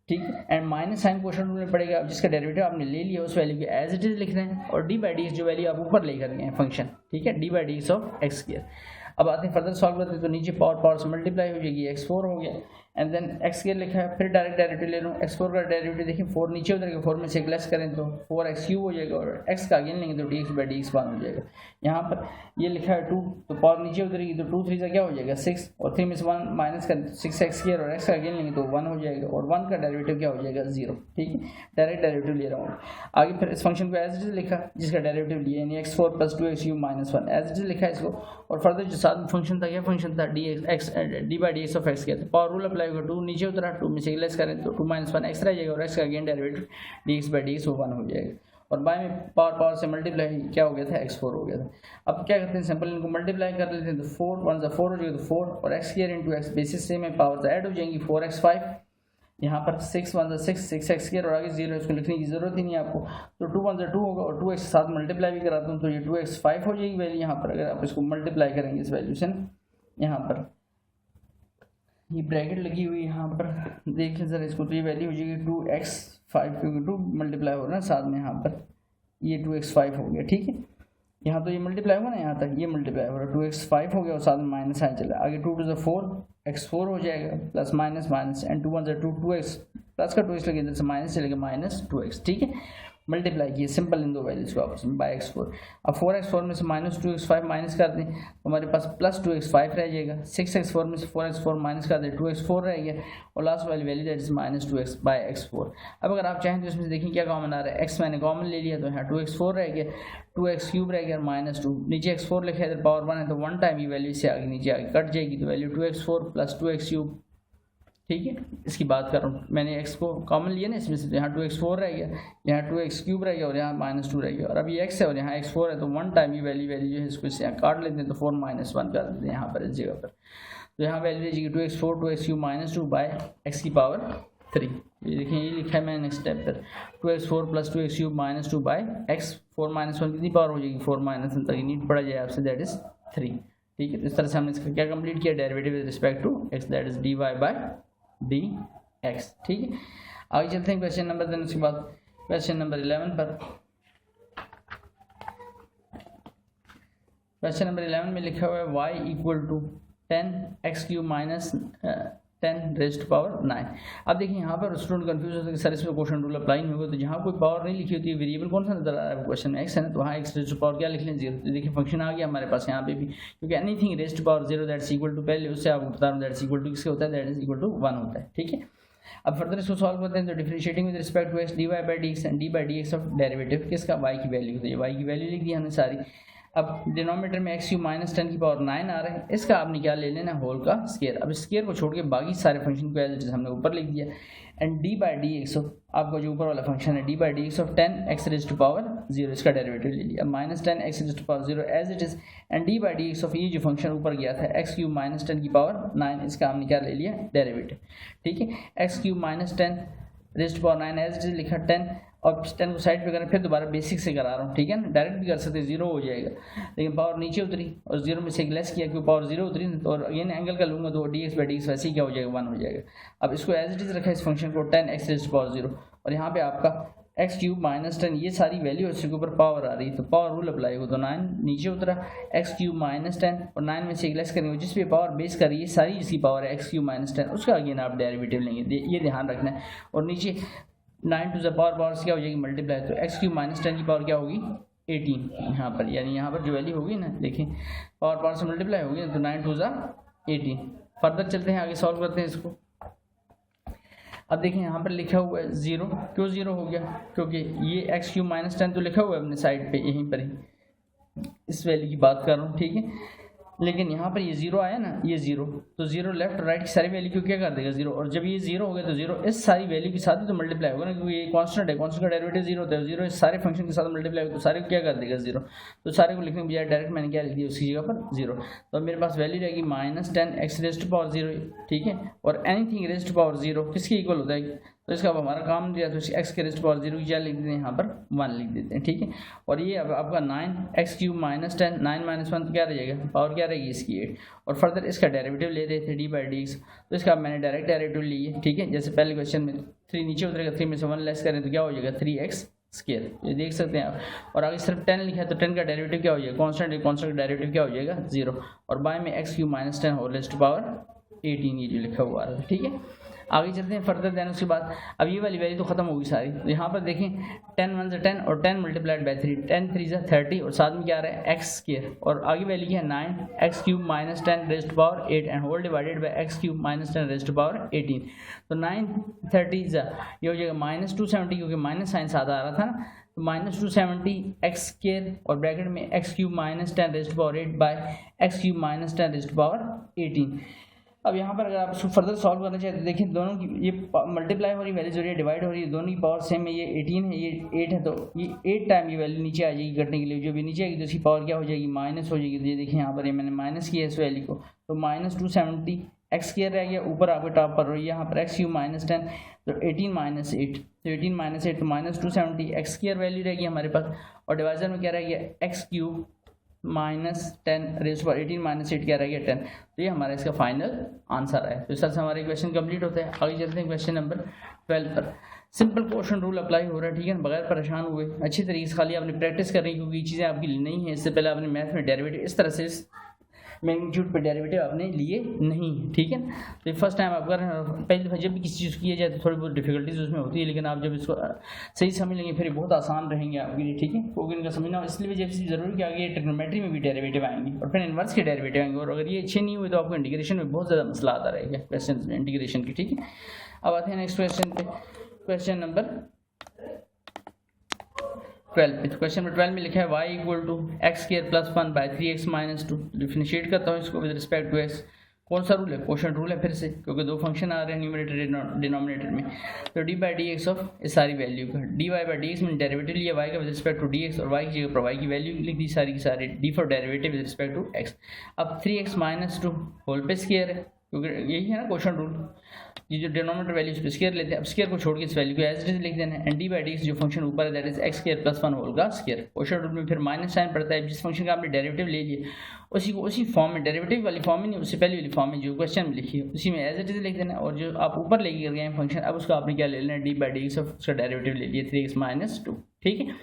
ठीक है, and minus sign question rule में पड़ेगा, अब जिसका डेरिवेटिव आपने ले लिया उस वैल्यू को एज इट इज लिखना है और डी बाई डी एक्स जो वैल्यू आप ऊपर लेकर गए हैं फंक्शन, ठीक है, d by d x of x square. अब आते हैं फर्दर सॉल्व करते हैं। तो नीचे पावर पावर से मल्टीप्लाई हो जाएगी, x4 हो गया एंड देन एक्स स्क्वायर लिखा है, फिर डायरेक्ट डेरिवेटिव ले लूँ, x4 का डेरिवेटिव देखिए 4 नीचे उधर के 4 में से एक लेस करें तो 4x क्यूब हो जाएगा और x का अगेन लेंगे तो dx बाई डी एक्स 1 हो जाएगा। यहाँ पर ये लिखा है 2 तो पावर नीचे उधरेगी तो 2 3 का क्या हो जाएगा 6 और 3 में से 1 माइनस कर 6x स्क्वायर और x का अगेन लेंगे तो 1 हो जाएगा और 1 का डेरिवेटिव क्या हो जाएगा 0। ठीक है, डायरेक्ट डेरिवेटिव ले रहा हूँ। आगे फिर इस फंक्शन को एज इट इज लिखा जिसका डेरिवेटिव लिया यानी x4 plus 2x cube minus 1 as it is लिखा है इसको, और फर्दर जो साथ में फंक्शन था क्या फंक्शन था D by d x of x किया तो पावर रूल अप्लाई होगा, 2 नीचे उतरा 2 में से लेस करें तो 2 माइनस 1 एक्स रह जाएगा और x का again derivative D x by d x 1 हो जाएगा और बाय में पावर पावर से मल्टीप्लाई क्या हो गया था x4 हो गया था। अब क्या करते हैं सिंपल इनको मल्टीप्लाई कर लेते हैं तो 4 1 4 हो जाएगा तो 4 और x square into x basis से में पावर ऐड हो जाएंगी 4x 5, यहाँ पर 6 1 6 6x स्क्वायर और आगे 0 इसको लिखने की जरूरत ही नहीं आपको, तो 2 1 2 होगा और 2x साथ मल्टीप्लाई भी कराता हूँ तो ये 2x 5 हो जाएगी वैल्यू। यहाँ पर अगर आप इसको मल्टीप्लाई करेंगे इस वैल्यू से ना, यहाँ पर ये ब्रैकेट लगी हुई यहाँ पर देखिए ज़रा इसको, तो ये वैल्यू हो जाएगी 2x 5 क्योंकि 2 मल्टीप्लाई हो रहा है साथ में, यहाँ पर ये 2x 5 हो गया। ठीक है, यहाँ तो ये मल्टीप्लाई होगा ना, यहाँ तक ये मल्टीप्लाई हो रहा है 2x 5 हो गया और साथ में माइनस साइन चला, आगे 2 2 4 x4 हो जाएगा plus minus minus and 2 1 2 2x plus का 2x लगे इधर से माइनस चलेगा माइनस 2x। ठीक है, मल्टीप्लाई किए सिंपल इन दो वैल्यूज को आपस में बाई x4। अब 4x4 में से माइनस 2x 5 माइनस कर दें तो हमारे पास प्लस 2x 5 रह जाएगा, 6x4 में से 4x4 माइनस कर दें 2x4 रह गया और लास्ट वाली value that is minus 2x by x4। अब अगर आप चाहें तो इसमें से देखें क्या कॉमन आ रहा है, x मैंने कॉमन ले लिया तो यहाँ 2x4 रह गया, 2x क्यूब रह गया माइनस 2, नीचे x4 लिखा है इधर पावर 1 है तो 1 टाइम ये वैल्यू से आगे नीचे आगे कट जाएगी तो value 2x4 plus 2x cube. ठीक है, इसकी बात कर रहा हूँ, मैंने x को कॉमन लिया ना इसमें से, तो यहाँ 2x4 रह गया, यहाँ 2x क्यूब रह गया और यहाँ माइनस 2 रह गया और अब ये x है और यहाँ x4 है तो 1 टाइम ये वैल्यू जो है इसको इससे यहाँ काट लेते हैं तो 4 माइनस 1 कर देते हैं यहाँ पर इस जगह पर, तो यहाँ वैल्यू जाएगी 2x4 2x cube minus 2 by x की पावर 3। ये देखें ये लिखा है मैंने नेक्स्ट स्टेप पर 2x4 plus 2x cube minus 2 by x 4 minus 1 कितनी पावर हो जाएगी 4 माइनस 1 तक नीट पड़ा जाए आपसे दैट इज 3। ठीक है, तो इस तरह से हमने इसका क्या कंप्लीट किया derivative with respect to x that is dy by dx। ठीक है, आगे चलते हैं क्वेश्चन नंबर, देन उसके बाद क्वेश्चन नंबर 11 पर। क्वेश्चन नंबर 11 में लिखा हुआ है y equal to 10x cube minus 10 raise to power 9। अब देखिए यहाँ पर स्टूडेंट कंफ्यूज होता है कि सर इसमें क्वेश्चन रूल अप्लाई नहीं होगा, तो जहाँ कोई पावर नहीं लिखी होती है वेरिएबल कौन सा नजर आ रहा है क्वेश्चन में x है ना, तो वहाँ x रेज़ टू पावर क्या लिख लें 0। तो देखिए फंक्शन आ गया हमारे पास यहाँ पे भी, क्योंकि anything raise to power 0 that's equal to, पहले उससे आपको बता रहा हूँ दैट्स इक्वल टू किसके होता है, दैट इज इक्वल टू 1 होता है। ठीक है, अब फर्दर इसको सॉल्व करते हैं तो differentiating with respect to x dy by d x and d by d x of derivative किसका y की वैल्यू होती है, y की वैल्यू लिख दी हमने सारी। अब डिनोमिनेटर में एक्स क्यूब माइनस 10 की पावर 9 आ रहा है, इसका आपने क्या ले लेना है, होल का स्केयर। अब स्केयर को छोड़ के बाकी सारे फंक्शन को एज इट इज हमने ऊपर लिख दिया, and d by d x of आपका जो ऊपर वाला फंक्शन है d by d x of 10 x raise to power 0, इसका डेरिवेटिव ले लिया। Minus 10 x raise to power 0 as it is, and d by d x of ये जो फंक्शन ऊपर गया था एक्स क्यूब माइनस 10 की पावर 9, इसका हमने क्या ले लिया, डेरिवेटिव। ठीक है, x cube minus 10 raise to power 9 as it is लिखा 10, और 10 को साइड पे करना, फिर दोबारा बेसिक से करा रहा हूँ, ठीक है ना, डायरेक्ट भी कर सकते हैं, 0 हो जाएगा, लेकिन पावर नीचे उतरी और 0 में से लेस किया क्योंकि पावर 0 उतरी, तो और ये एंगल का लूँगा तो d x by d x वैसे ही क्या हो जाएगा, 1 हो जाएगा। अब इसको एज इट इज रखा इस फंक्शन को 10 एक्स रेज टू पावर 0, और यहाँ पे आपका एक्स क्यूब माइनस 10 ये सारी वैल्यू इसके ऊपर पावर आ रही है, तो पावर रूल अप्लाई हो, तो 9 नीचे उतरा, एक्स क्यूब माइनस 10 और 9 में से एक लेस करेंगे, जिस पे पावर बेस कर रही है सारी इसकी पावर है एक्स क्यूब माइनस 10, उसका अगेन आप डेरिवेटिव लेंगे, ये ध्यान रखना है। और नीचे 9 टू द पावर से क्या हो जाएगी, मल्टीप्लाई, तो एक्स क्यूब माइनस 10 की पावर क्या होगी, 18 यहाँ पर, यानी यहाँ पर जो वैल्यू होगी ना, देखें पावर से मल्टीप्लाई होगी ना, तो 9 टू द 18। फर्दर चलते हैं, आगे सॉल्व करते हैं इसको। अब देखें यहाँ पर लिखा हुआ है 0, क्यों 0 हो गया, क्योंकि ये एक्स क्यूब माइनस 10 तो लिखा हुआ है अपने साइड पे यहीं पर ही, इस वैल्यू की बात कर रहा हूँ, ठीक है, लेकिन यहाँ पर ये 0 आया ना, ये 0, तो 0 लेफ्ट और राइट की सारी वैल्यू को क्या कर देगा, 0, और जब ये 0 हो गया तो 0 इस सारी वैल्यू के साथ ही तो मल्टीप्लाई होगा ना, क्योंकि ये कांस्टेंट है, कांस्टेंट का डेरिवेटिव 0 होता है, 0 इस सारे फंक्शन के साथ मल्टीप्लाई होगा तो सारे को क्या कर देगा, 0, तो सारे को लिखने के बजाय डायरेक्ट मैंने क्या लिख दिया उसकी जगह पर 0, तो मेरे पास वैल्यू रहेगी minus 10 x raise to power 0, ठीक है, और एनीथिंग रेज टू पावर 0 किसके इक्वल होता है, तो इसका अब हमारा काम दिया, तो एक्स के रेज टू पावर 0 की क्या लिख देते हैं, यहाँ पर 1 लिख देते हैं, ठीक है, और ये अब आपका 9 एक्स क्यूब माइनस 10, 9 माइनस 1 तो क्या रहेगा, पावर क्या रहेगी इसकी 8, और फर्दर इसका डेरिवेटिव ले रहे थे डी बाई डी एक्स, तो इसका मैंने डायरेक्ट डेरिवेटिव लिए, ठीक है, जैसे पहले क्वेश्चन में 3 नीचे उतरेगा, 3 में से 1 लेस करें तो क्या हो जाएगा 3x स्केयर, ये देख सकते हैं आप, और आगे सिर्फ 10 लिखा है तो 10 का डेरिवेटिव क्या हो जाएगा, कांस्टेंट का डेरिवेटिव क्या हो जाएगा 0, और बाय में x cube minus 10 whole raise to power 18 ये जो लिखा हुआ है, ठीक है। आगे चलते हैं फर्दर, देन उसके बाद अब ये वाली वैल्यू तो खत्म होगी सारी, तो यहाँ पर देखें 10 1 से 10 और 10 मल्टीप्लाइड बाई 3, 10 3 से 30, और साथ में क्या आ रहा है एक्स स्क्वायर, और आगे वैल्यू क्या है 9 x cube minus 10 raise to power 8 and whole divided by x cube minus 10 raise to power 18, तो 9 30 ये हो जाएगा माइनस 270, क्योंकि माइनस साइन साथ आ रहा था ना, तो माइनस 270 एक्स स्क्वायर और ब्रैकेट में x cube minus 10 raise to power 8 by x cube minus 10 raise to power 18। अब यहाँ पर अगर आप इसको फर्दर सॉल्व करना चाहते हैं, देखिए दोनों की ये मल्टीप्लाई हो रही वैल्यूज हो रही है, डिवाइड हो रही है, दोनों की पावर सेम है, ये 18 है, ये 8 है, तो ये 8 टाइम ये वैल्यू नीचे आ जाएगी कटने के लिए, जो भी नीचे आएगी तो इसकी पावर क्या हो जाएगी, माइनस हो जाएगी, तो ये देखिए यहाँ पर ये मैंने माइनस किया इस वैल्यू को, तो माइनस 270 एक्स स्क्वायर रह गया, ऊपर आपके टॉप पर रही है यहाँ पर एक्स क्यूब माइनस 10, तो 18 माइनस 8, तो 18 माइनस 8 तो माइनस 270 एक्स स्क्वायर वैल्यू रहेगी हमारे पास, और डिवाइजर में क्या रह गया एक्स क्यूब माइनस 10 रेज पर 18 माइनस 8 क्या रह गया 10, तो ये हमारा इसका फाइनल आंसर है। तो इस तरह से हमारे क्वेश्चन कंप्लीट होता है। आगे चलते हैं क्वेश्चन नंबर 12 पर। सिंपल क्वेश्चन रूल अप्लाई हो रहा है, ठीक है, बगैर परेशान हुए अच्छी तरीके से खाली आपने प्रैक्टिस करनी, क्योंकि ये चीज़ें आपकी नहीं है, इससे पहले आपने मैथ में डेरिवेटिव इस तरह से मैग्नीट्यूड पे डेरिवेटिव आपने लिए नहीं, ठीक है। तो फर्स्ट टाइम आप कर रहे हैं, पहले दफ़ा जब भी किसी चीज़ किया जाए तो थोड़ी बहुत डिफिकल्टीज उसमें होती है, लेकिन आप जब इसको सही समझ लेंगे फिर बहुत आसान रहेंगे आपके लिए, ठीक है। क्योंकि इनका समझना इसलिए भी जब ज़रूरी कि आगे ट्रिग्नोमेट्री में भी डेरिवेटिव आएंगे और फिर इन्वर्स के डेरिवेटिव आएंगे, और अगर ये अच्छे नहीं हुए तो आपको इंटीग्रेशन में बहुत ज़्यादा मसला आता रहेगा क्वेश्चन में इंटीग्रेशन की, ठीक है। अब आते हैं नेक्स्ट क्वेश्चन पे, क्वेश्चन नंबर 12 पे। तो क्वेश्चन नंबर 12 में लिखा है y equal to x square plus 1 by 3x minus 2। Differentiate करता हूँ इसको विद रिस्पेक्ट टू x। कौन सा रूल है? क्वोशंट रूल है फिर से, क्योंकि दो फंक्शन आ रहे हैं न्यूमरेटर डिनोमिनेटर में। तो d by d x of इस सारी वैल्यू का d y by d x में डेरिवेटिव लिया y का with respect to D x, और y की जगह पर y की वैल्यू लिख दी सारी की सारी, d for derivative with respect to x। अब 3x माइनस 2 होल पे स्क्वायर है, क्योंकि यही है ना क्वोशंट रूल, ये जो डिनोमिनेटर वैल्यू पे स्क्वायर लेते हैं। अब स्क्वायर को छोड़ के इस वैल्यू को एज इट इज लिख देना है, and d by d x जो फंक्शन ऊपर है that is x square plus 1 whole का स्क्वायर। क्वोशंट रूल में फिर माइनस साइन पड़ता है, जिस फंक्शन का आपने डेरिवेटिव ले लिया उसी को उसी फॉर्म में, डेरिवेटिव वाली फॉर्म में नहीं, उससे पहले वाली फॉर्म में जो क्वेश्चन में लिखी है उसी में एज इट इज लिख देना, और जो आप ऊपर लेके गए हैं फंक्शन, अब उसका आपने क्या ले लेना है, d by d x of उसका डेरिवेटिव ले लिया 3x माइनस 2, ठीक है।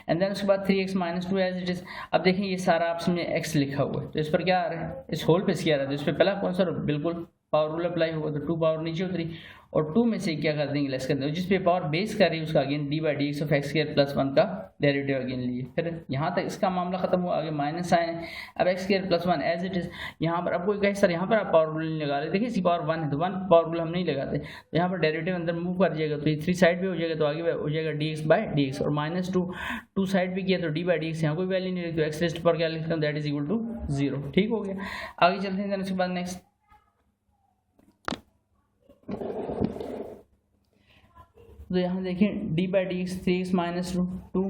एंड देन उसके बाद 3x minus 2 as it is. अब देखिए ये सारा आपस में x लिखा हुआ है, तो इस पर क्या आ रहा है, इस होल पे स्क्वायर है, तो इस पर पहला कौन सा बिल्कुल पावर रूल अप्लाई होगा तो 2 पावर नीचे उतरी और 2 में से क्या कर देंगे, लेस कर देंगे। जिस पे पावर बेस कर रही है उसका again D by d x of x square plus 1 का डेरिवेटिव अगेन लिए। फिर यहाँ तक इसका मामला खत्म हुआ, आगे माइनस साइन है। अब x square plus 1 as it is. यहाँ पर अब कोई कहे सर यहाँ पर आप पावर रूल नहीं लगा रहे, देखिए इसी पावर 1 है तो 1 पावर रूल हम नहीं लगाते, तो यहाँ पर डेरिवेटिव अंदर मूव कर जाएगा तो ये 3 साइड भी हो जाएगा, तो आगे हो जाएगा D x by d x और माइनस 2 साइड भी किया तो डी बाई डी एक्स, यहाँ कोई वैल्यू नहीं रही तो एक्स रेस्ट पर क्या लिखता हूँ, दैट इज इक्वल टू 0। ठीक हो गया। आगे चलते हैं उसके बाद नेक्स्ट तो यहाँ देखें D by d x 3x minus 2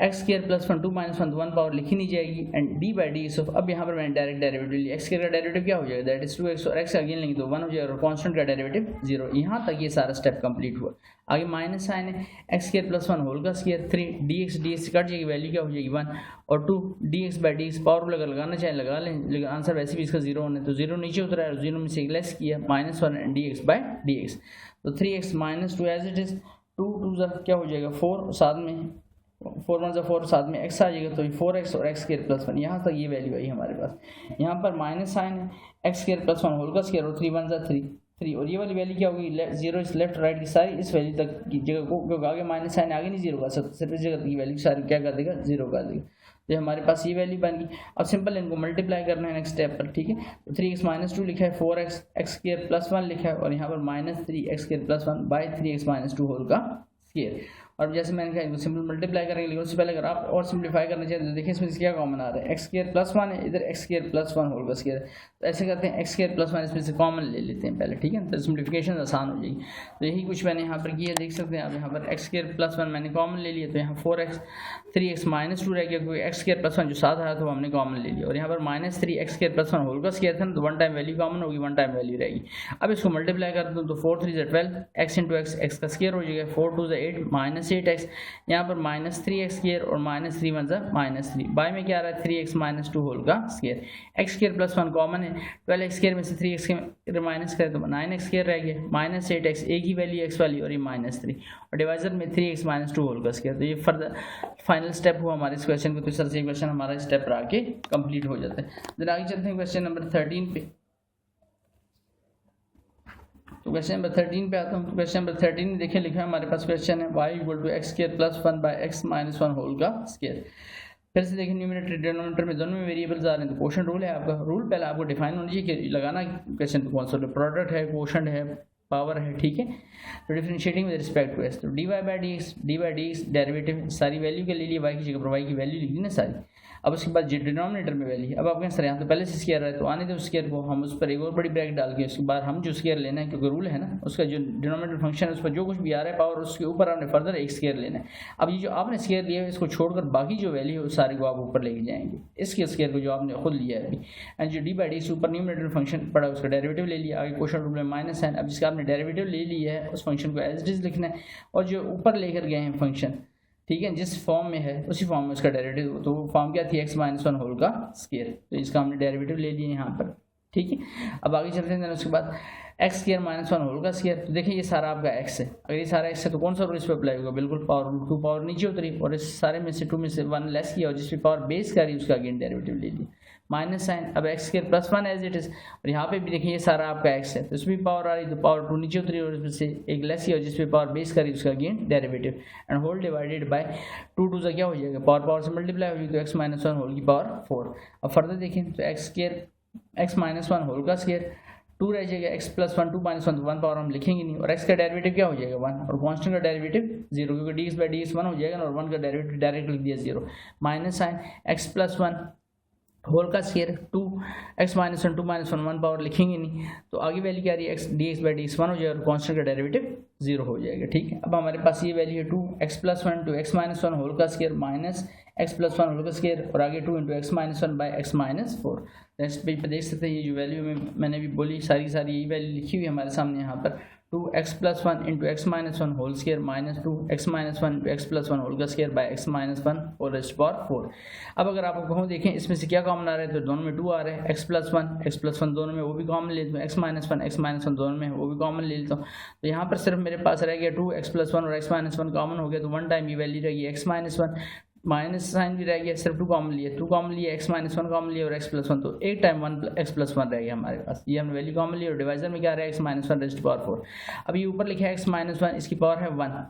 x square plus 1 2 minus 1 1 power लिखी नहीं जाएगी and d by d x of, अब यहाँ पर मैंने डायरेक्ट डेरिवेटिव लिया, एक्स स्क्वायर का डेरिवेटिव क्या हो जाएगा, दैट इज 2x और x अगेन लेंगे तो 1 हो जाएगा और कांस्टेंट का डेरिवेटिव 0। यहाँ तक ये सारा स्टेप कंप्लीट हुआ। आगे माइनस साइन है, एक्स स्क्वायर प्लस 1 होल का स्क्वायर 3 डी एक्स कट जाएगी, वैल्यू क्या हो जाएगी 1 और 2 D x by d x power अगर लगाना चाहे लगा लें, लेकिन आंसर वैसे भी इसका 0 होने तो 0 नीचे उतरा है और 0 में से एक लेस किया minus 1 D x by d x, तो 3x minus 2 as it is 2 2 क्या हो जाएगा 4 साथ में 4 1 4 साथ में x आ जाएगा तो 4x और x स्क्वायर प्लस 1। यहाँ तक ये वैल्यू आई हमारे पास। यहाँ पर माइनस साइन है, एक्स स्क्वायर प्लस 1 होल का स्क्वायर और 3 1 3 और ये वाली वैल्यू क्या होगी 0 इस लेफ्ट राइट की सारी इस वैल्यू तक की जगह को, क्योंकि आगे माइनस साइन आगे नहीं 0 कर सकते, सिर्फ इस जगह की वैल्यू सारी क्या कर देगा 0 कर देगा। तो हमारे पास ये वैल्यू बन गई। अब सिंपल इनको मल्टीप्लाई करना है नेक्स्ट स्टेप पर, ठीक है। तो 3x माइनस 2 लिखा है, 4x एक्स स्क्वायर प्लस 1 लिखा है और यहाँ पर minus 3 x square plus 1 by 3x minus 2 whole का स्क्वायर। और जैसे मैंने कहा इनको सिंपल मल्टीप्लाई करेंगे, लेकिन उससे पहले अगर आप और सिंप्लीफाई करना चाहिए तो देखिए इसमें क्या कॉमन आ रहा है, एक्स स्क्वायर प्लस 1 है, इधर एक्स स्क्वायर प्लस 1 होल का स्क्वायर है, तो ऐसे करते हैं एक्स स्क्वायर प्लस 1 इसमें से कॉमन ले लेते हैं पहले, ठीक है, तो सिंप्लीफिकेशन आसान हो जाएगी। तो यही कुछ मैंने यहाँ पर किया, देख सकते हैं आप यहाँ पर एक्स स्क्वायर प्लस 1 मैंने कॉमन ले लिया, तो यहाँ 4x 3x माइनस 2 रह गया, क्योंकि एक्स स्क्वायर प्लस 1 जो साथ आया था वो हमने कॉमन ले लिया और यहाँ पर minus 3 x square plus 1 whole का स्क्वायर था ना, तो 1 टाइम वैल्यू कॉमन होगी, 1 टाइम वैल्यू रहेगी। अब इसको मल्टीप्लाई कर दूँ तो 4 3 12 x इंटू एक्स, एक्स का स्क्वायर हो जाएगा, 4 2 8 माइनस 8x, यहाँ पर माइनस 3x स्क्वायर और माइनस 3 1 माइनस 3, बाय में क्या आ रहा है 3x माइनस 2 होल का square, x square plus 1 common है, 12x स्क्वायर में से 3x के माइनस करें तो 9x स्क्वायर रह गया, माइनस 8x एक ही वैल्यू x वाली और ये माइनस 3 और डिवाइजर में 3x माइनस 2 होल का स्क्वायर। तो ये फर्दर फाइनल स्टेप हुआ हमारे इस क्वेश्चन को, तो सर से क्वेश्चन हमारा स्टेप पर आके कंप्लीट हो जाता है। देन आगे चलते हैं क्वेश्चन नंबर 13 पे। तो क्वेश्चन नंबर 13 पे आता हूँ। तो क्वेश्चन नंबर 13 में देखिए लिखा है हमारे पास क्वेश्चन है y equal to x square plus 1 by x minus 1 whole का स्क्वायर। फिर से देखिए न्यूमरेटर डिनोमिनेटर में दोनों में वेरिएबल्स आ रहे हैं, तो क्वोशंट रूल है आपका। रूल पहले आपको डिफाइन होना चाहिए कि लगाना क्वेश्चन पे कौन सा प्रोडक्ट है, क्वोशंट है, पावर है, ठीक है। तो differentiating with respect to s, तो d by d x derivative सारी वैल्यू के ले लिए, वाई की जगह पर वाई की वैल्यू लिख दी ना सारी। अब उसके बाद डिनोमिनेटर में वैल्यू, अब आप कहें सर यहाँ तो पहले से स्क्वायर है तो आने दो स्क्वायर को, हम उस पर एक और बड़ी ब्रैकेट डाल के उसके बाद हम जो स्क्वायर लेना है, क्योंकि रूल है ना उसका जो डिनोमिनेटर फंक्शन है उस पर जो कुछ भी आ रहा है पावर उसके ऊपर आपने फर्दर एक स्क्वायर लेना है। अब ये जो आपने स्क्वायर लिया है इसको छोड़कर बाकी जो वैल्यू है उस सारी को आप ऊपर लेके जाएंगे, इसके स्क्वायर को जो आपने खुद लिया है अभी, एंड जो डी बाई डी ऊपर न्यूमरेटर फंक्शन पड़ा उसका डेरिवेटिव ले लिया, आगे क्वेश्चन रूल में माइनस है। अब जिसका आपने डेरिवेटिव ले लिया है उस फंक्शन को एज इट इज लिखना है और जो ऊपर लेकर गए हैं फंक्शन, ठीक है, जिस फॉर्म में है उसी फॉर्म में उसका डेरिवेटिव, तो वो फॉर्म क्या थी x माइनस 1 होल का स्क्वायर, तो इसका हमने डेरिवेटिव ले लिया यहाँ पर, ठीक है। अब आगे चलते हैं उसके बाद एक्स स्क्वायर माइनस 1 होल का स्क्वायर, तो देखिए ये सारा आपका x है, अगर ये सारा x है तो कौन सा रूल इस पर अप्लाई होगा, बिल्कुल पावर रूल, 2 पावर नीचे उतरी और इस सारे में से 2 में से 1 लेस किया और जिस पे पावर बेस कर रही उसका अगेन डेरिवेटिव ले लिया, माइनस साइन। अब x square plus 1 as it is और यहाँ पे भी देखिए ये सारा आपका x है, तो इसमें पावर आ रही तो पावर 2 नीचे उतरी और इसमें से एक लेस किया और जिस पे पावर बेस करी उसका again derivative and whole divided by 2 2 क्या हो जाएगा, पावर से मल्टीप्लाई होगी तो x माइनस 1 होल की पावर 4। अब फर्दर देखें तो x माइनस 1 होल का स्क्वायर 2 रह जाएगा, x प्लस 1 2 माइनस 1 तो 1 पावर हम लिखेंगे नहीं और x का डेरिवेटिव क्या हो जाएगा 1 और कांस्टेंट का डेरिवेटिव 0, क्योंकि d x by d x 1 हो जाएगा और 1 का डेरिवेटिव डायरेक्ट लिख दिया 0, minus sine x plus 1 whole का square 2 x minus 1 2 minus 1 1 power लिखेंगे नहीं, तो आगे वैल्यू क्या आ रही है x D x by d x 1 हो जाएगा और कांस्टेंट का डेरिवेटिव 0 हो जाएगा, ठीक है। अब हमारे पास ये वैल्यू है 2 x plus 1 2 x minus 1 whole का square minus x plus 1 whole का स्क्वायर और आगे 2 into x minus 1 by x minus 4। Next page पर देख सकते हैं ये जो वैल्यू में मैंने भी बोली सारी यही वैल्यू लिखी हुई है हमारे सामने यहाँ पर, 2x plus 1 into x minus 1 whole square minus 2x minus 1 into x plus 1 whole का square by x minus 1 whole raised power 4। अब अगर आपको कहूँ देखें इसमें से क्या कॉमन आ रहा है, तो दोनों में 2 आ रहा है, x प्लस 1 दोनों में वो भी कॉमन ले लेता हूँ, x माइनस 1 दोनों में वो भी कॉमन ले लेता हूँ, तो यहाँ पर सिर्फ मेरे पास रह गया 2x प्लस 1 और x माइनस 1 कॉमन हो गया, तो 1 टाइम ये वैल्यू रहेगी x माइनस 1 माइनस साइन भी रह गया, सिर्फ 2 कॉमन लिया, 2 कॉमन लिया, x माइनस 1 कॉमन लिया और x प्लस 1, तो एक टाइम 1 x प्लस 1 रह गया हमारे पास। ये हमने वैल्यू कॉमन ली और डिवाइजर में क्या रहा है x minus 1 raise to power 4। अब ये ऊपर लिखा है x माइनस 1, इसकी पावर है 1,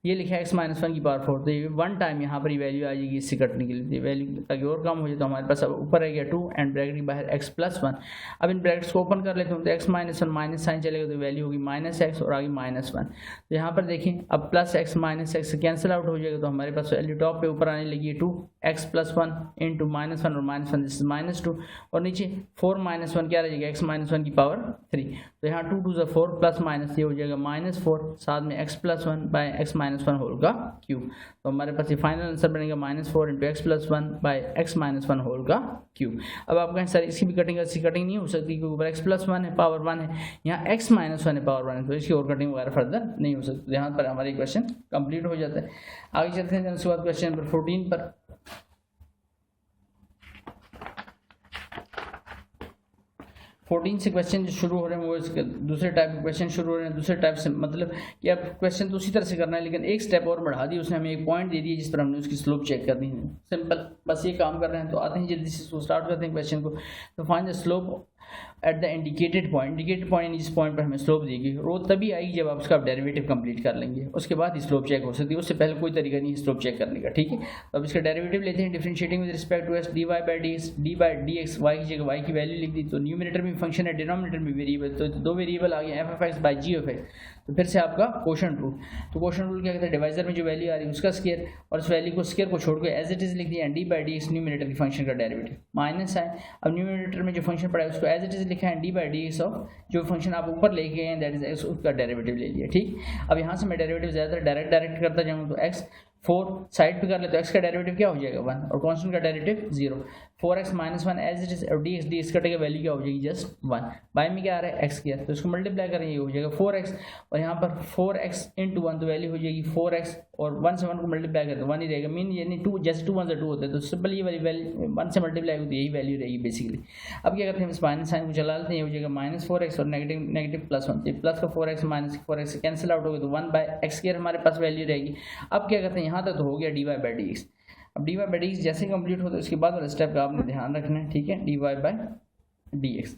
ये लिखा है x माइनस 1 की पावर 4, तो ये 1 टाइम यहाँ पर ये वैल्यू आ जाएगी इससे कटने के लिए, वैल्यू ताकि और कम हो जाए। तो हमारे पास अब ऊपर रह गया 2 एंड ब्रैकेट के बाहर x प्लस 1। अब इन ब्रैकेट्स को ओपन कर लेते हैं, तो x माइनस 1 माइनस साइन चलेगा तो वैल्यू होगी माइनस x और आगे माइनस 1। तो यहाँ पर देखें अब plus x minus x cancel out हो जाएगा, तो हमारे पास वैल्यू टॉप पे ऊपर आने लगी है 2x प्लस 1 इंटू माइनस 1 और माइनस 1 दिस इज माइनस 2, और नीचे 4 माइनस 1 क्या रह जाएगा x माइनस 1 की पावर 3। तो यहाँ 2 2 4 प्लस माइनस ये हो जाएगा माइनस 4, साथ में x plus 1 by x minus 1 whole का क्यूब। तो हमारे पास ये फाइनल आंसर बनेगा -4 into x plus 1 by x minus 1 whole का क्यूब। अब आप कहें सर इसकी भी कटिंग, इसकी कटिंग नहीं हो सकती क्योंकि ऊपर एक्स प्लस 1 है पावर 1 है, यहाँ एक्स माइनस 1 है पावर 1 है, तो इसकी और कटिंग वगैरह फर्दर नहीं हो सकती। यहाँ पर हमारी क्वेश्चन कंप्लीट हो जाता है। आगे चलते हैं उसके बाद क्वेश्चन नंबर 14 पर। 14 से क्वेश्चन जो शुरू हो रहे हैं वो इसके दूसरे टाइप के क्वेश्चन शुरू हो रहे हैं। दूसरे टाइप से मतलब कि अब क्वेश्चन तो उसी तरह से करना है, लेकिन एक स्टेप और बढ़ा दी उसने, हमें एक पॉइंट दे दिया जिस पर हमने उसकी स्लोप चेक करनी है। सिंपल बस ये काम कर रहे हैं। तो आते हैं जल्दी से स्टार्ट करते हैं क्वेश्चन को। तो find the slope at the indicated point यानी जिस पॉइंट पर हमें स्लोप देगी वो तभी आएगी जब आप उसका डेरिवेटिव कंप्लीट कर लेंगे, उसके बाद ही स्लोप चेक हो सकती है, उससे पहले कोई तरीका नहीं है स्लोप चेक करने का। ठीक है, तो अब इसका डेरिवेटिव लेते हैं। Differentiating with respect to x d y by d x, d by d x, y की जगह वाई की वैल्यू लिख दी। तो न्यूमिनेटर में फंक्शन है, डिनोमिनेटर में वेरिएबल, तो दो वेरिएबल आ गए f f x by g f x. तो फिर से आपका क्वोशंट रूल, तो क्वोशंट रूल क्या कहता है, डिवाइजर में जो वैल्यू आ रही है उसका स्क्वायर और उस वैल्यू को स्क्वायर को छोड़ के एज इट इज लिख दिया, D by d x numerator की फंक्शन का डेरिवेटिव माइनस है। अब न्यूमिनेटर में जो फंक्शन पड़ा है उसको एज इट इज लिखा है, d by d x of जो फंक्शन आप ऊपर लेके हैं दैट इज उसका डेरिवेटिव ले लिया। ठीक, अब यहाँ से मैं डेरिवेटिव ज़्यादातर डायरेक्ट करता जाऊँ तो एक्स 4 साइड पे कर ले तो x का डेरिवेटिव क्या हो जाएगा 1 और कांस्टेंट का derivative 0। 4x minus 1 as it is और डी कटेगा वैल्यू क्या हो जाएगी जस्ट 1। बाय में क्या आ रहा है x स्क्वायर, तो इसको मल्टीप्लाई करेंगे ये हो जाएगा 4x और यहाँ पर 4x इंटू 1 तो वैल्यू हो जाएगी 4x और 1 से 1 को मल्टीप्लाई करें तो 1 ही रहेगा। मीन यानी 2 जैसे 2 1 से 2 होते हैं तो सिंपल ये वाली वैल्यू 1 से मल्टीप्लाई होती है, यही वैल्यू रहेगी बेसिकली। अब क्या करते हैं इस माइनस साइन को चला लेते हैं, ये हो जाएगा -4x और नेगेटिव प्लस 1, प्लस का 4x minus 4x cancel out हो गया तो 1 बाय एक्स स्क्वायर हमारे पास वैल्यू रहेगी। अब क्या करते हैं यहाँ तक तो हो गया dy बाई डी एक्स। अब dy बाई डी एक्स जैसे कंप्लीट होता है उसके बाद वाला स्टेप का आपने ध्यान रखना है। ठीक है, dy बाई डी एक्स,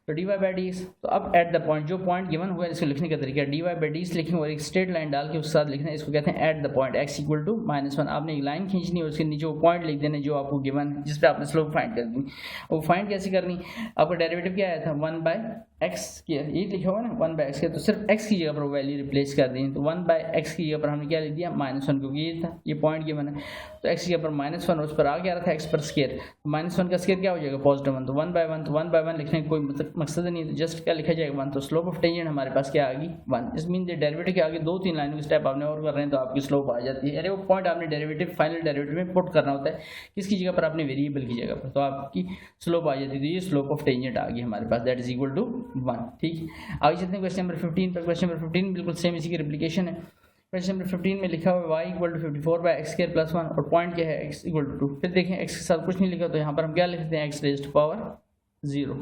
तो dy बाई डी एक्स। तो अब एट द पॉइंट जो पॉइंट गिवन हुआ है इसको लिखने का तरीका dy बाई डी एक्स लिखेंगे और एक स्ट्रेट लाइन डाल के उसके साथ लिखना है, इसको कहते हैं at the point x equal to -1। आपने एक लाइन खींचनी है उसके नीचे वो पॉइंट लिख देना जो आपको गिवन है जिस पे आपने स्लोप फाइंड करनी। वो फाइंड कैसे करनी, आपका डेरिवेटिव क्या आया था 1 बाय एक्स स्क्वायर, ये लिखा हुआ है ना 1 बाय एक्स स्क्वायर, तो सिर्फ x की जगह पर वैल्यू रिप्लेस कर दी। तो 1 बाय एक्स की जगह पर हमने क्या लिख दिया -1 क्योंकि ये था ये पॉइंट गिवन है, तो x की जगह पर -1 और उस पर आ गया था x पर स्क्वायर, -1 का स्क्वायर क्या हो जाएगा +1। तो 1 बाय 1, तो 1 बाय 1 लिखने का कोई मकसद नहीं है, तो जस्ट क्या लिखा जाएगा 1। तो स्लोप ऑफ टेंजेंट हमारे पास क्या आ गई 1। इस मीन डेरिवेटिव के आगे 2-3 लाइनों के स्टेप आपने और कर रहे हैं तो आपकी स्लोप आ जाती है। अरे वो पॉइंट आपने डेरिवेटिव फाइनल डेरिवेटिव में पुट करना होता है किसकी जगह पर, आपने वेरिएबल की जगह पर, तो आपकी स्लोप आ जाती है। तो ये स्लोप ऑफ टेंजेंट आ गई हमारे पास दैट इज इक्वल टू 1। ठीक, आगे चलते हैं क्वेश्चन नंबर 15 पर। क्वेश्चन नंबर 15 बिल्कुल सेम इसी की रिप्लिकेशन है। क्वेश्चन नंबर 15 में लिखा हुआ है y equal to 54 by x square plus 1 और पॉइंट क्या है x इक्वल टू 2। फिर देखें x के साथ कुछ नहीं लिखा तो यहाँ पर हम क्या लिखते हैं x रेज़्ड टू पावर 0,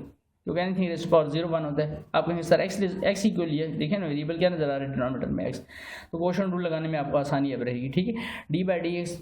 क्योंकि एनीथिंग रेज़्ड टू पावर 0 1 होता है। आप कहेंगे सर x इक्वल ही है, देखिए ना वेरिएबल क्या नजर आ रहा है डिनोमिनेटर में x, तो क्वोशंट रूल लगाने में आपको आसानी अब रहेगी। ठीक है, d by d x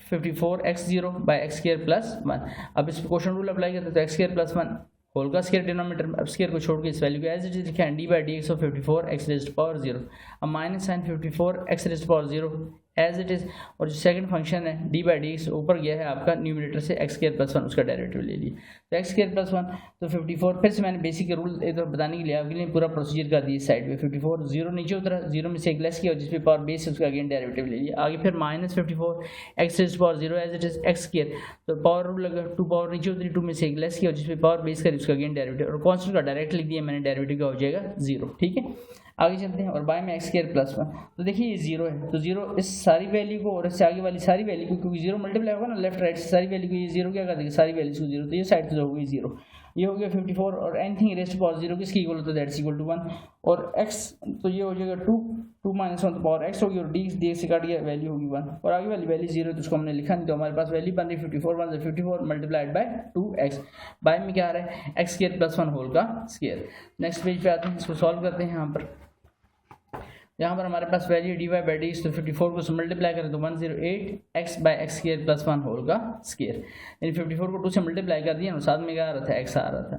54x0 by x square plus 1। अब इस पर क्वोशंट रूल अप्लाई करते हैं तो एक्स स्क्वायर प्लस 1 होल का स्क्वायर डिनोमिनेटर में, अब स्क्वायर को छोड़ के इस वैल्यू को एज इट इज लिखा है d by d x of 54x raised to power 0। अब minus sign 54x raised to power 0 as it is, और जो सेकंड फंक्शन है डी बाई डी एक्स ऊपर गया है आपका न्यूमिनेटर से एक्स स्क्वायर प्लस 1 उसका डेरिवेटिव ले लिया, तो एक्स स्क्वायर प्लस 1 तो 54। फिर से मैंने बेसिक रूल इधर बताने के लिए आपके लिए पूरा प्रोसीजर कर दिया साइड पे। 54 0 नीचे उतरा, 0 में से एक लेस किया और जिसपे पावर बेस है उसका अगेन डेरिवेटिव ले लिया। आगे फिर -54 x raised to power 0 as it is x square, तो पावर रूल लगा 2 पावर नीचे उतरी, 2 में से एक लेस किया और जिसपे पावर बेस करी उसका अगेन डेरिवेटिव, और कांस्टेंट का डायरेक्ट लिख दिया मैंने, डेरिवेटिव का हो जाएगा 0। ठीक है, आगे चलते हैं और बाय में एक्स स्क्वायर प्लस 1, तो देखिए ये 0 है, तो 0 इस सारी वैल्यू को और इससे आगे वाली सारी वैल्यू को, क्योंकि 0 मल्टीप्लाई होगा ना लेफ्ट राइट से सारी वैल्यू को, ये 0 क्या कर देगा सारी वैल्यूज को 0, तो ये साइड से हो गई 0, ये हो गया 54 और एनीथिंग रेज़्ड टू पावर 0 किसकी इक्वल होता है दैट्स इक्वल टू 1 और x तो ये हो जाएगा 2 माइनस 1 तो पावर x होगी और डी से काट गया वैल्यू होगी 1 और आगे वाली वैल्यू 0 तो उसको हमने लिखा नहीं, तो हमारे पास वैल्यू बन रही 54 1 54 मल्टीप्लाइड बाय 2x, बाय में क्या आ रहा है एक्स स्क्वायर प्लस 1 होल का स्क्वायर। नेक्स्ट पेज पे आते हैं, इसको सॉल्व करते हैं यहाँ पर। यहाँ पर हमारे पास value dy by d x, तो 54 को मल्टीप्लाई करें तो 108 x by x square plus 1 whole का स्क्र, यानी 54 को 2 से मल्टीप्लाई कर दिया, साथ में क्या आ रहा था, x आ रहा था,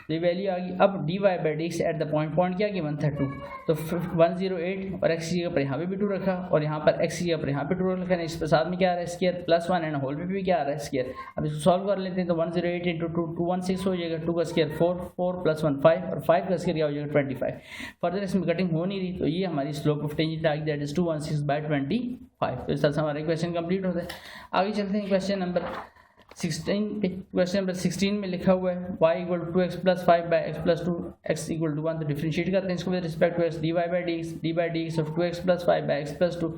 तो ये वैल्यू आ गई। अब dy by d x at the point क्या गिवन था 2, तो 108 और x की जगह पर यहाँ पे भी 2 रखा और यहाँ पर x की जगह पर यहाँ पे 2 रखा, इस पर साथ में क्या आ रहा है स्क्र प्लस 1 एंड होल पे भी क्या आ रहा है स्क्र। अब इसको सॉल्व कर लेते हैं तो 108 इंटू 2 216 हो जाएगा, 2 का स्क्र 4 4 प्लस 1 5 और 5 का स्क्र क्या हो जाएगा 25। फर्दर इसमें कटिंग हो नहीं रही, तो ये हमारी स्लोप ऑफ टेंजेंट आ गई, दैट इज 216/25। तो इस तरह से हमारा क्वेश्चन कंप्लीट होता है। आगे चलते हैं क्वेश्चन नंबर 16 पे। क्वेश्चन नंबर 16 में लिखा हुआ है y equal to 2x plus 5 by x plus 2 x equal to 1, तो डिफरेंशिएट करते हैं इसको with respect to x, dy by d x of 2x plus 5 by x plus 2,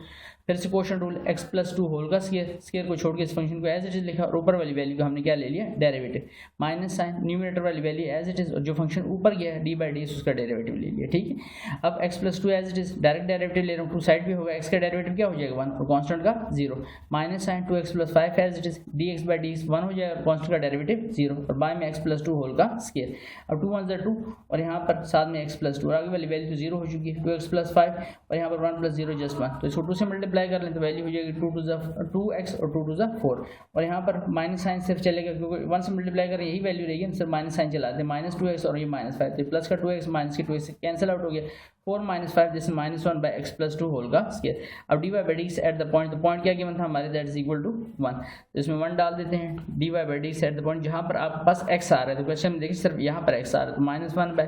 फिर से question rule x plus 2 whole का स्क्वायर को छोड़ के इस फंक्शन को एज इट इज लिखा और ऊपर वाली वैल्यू का हमने क्या ले लिया डेरिवेटिव, माइनस साइन, न्यूमरेटर वाली वैल्यू एज इट इज और जो फंक्शन ऊपर गया है डी बाई डी एक्स उसका डेरिवेटिव ले लिया। ठीक है, अब x plus 2 as it is direct derivative ले रहा हूँ, टू साइड भी होगा, x का डेरिवेटिव क्या हो जाएगा 1 और कॉन्स्टेंट का 0, minus sign 2x plus 5 as it is d x by d x 1 हो जाएगा, कॉन्स्टेंट का डेरिवेटिव 0 और बाय में x प्लस 2 होल का स्क्वायर। अब 2 1 ज़ा 2 और यहाँ पर साथ में x प्लस 2 और आगे वाली वैल्यू तो 0 हो चुकी है, 2x प्लस 5 और यहाँ पर 1 प्लस 0 जस्ट 1, तो इसको 2 से मल्टीप्लाई कर लें तो वैल्यू 2x और 2 2 4 और यहाँ पर माइनस साइन सिर्फ चलेगा क्योंकि 1 से मल्टीप्लाई करें यही वैल्यू रहेगी, सिर्फ माइनस साइन चलाते हैं, माइनस 2x और ये माइनस 5, तो प्लस का 2x माइनस की 2x कैंसिल आउट हो गया, 4 माइनस 5 जैसे minus 1 by x plus 2 whole का स्क्वायर। अब d by d x at the point, तो पॉइंट क्या गिवन था हमारे, दैट इज इक्वल टू 1, तो इसमें 1 डाल देते हैं, D by d x at the point जहाँ पर आपके पास x आ रहा है, तो क्वेश्चन में देखिए सिर्फ यहाँ पर x आ रहा है, तो माइनस 1 बाई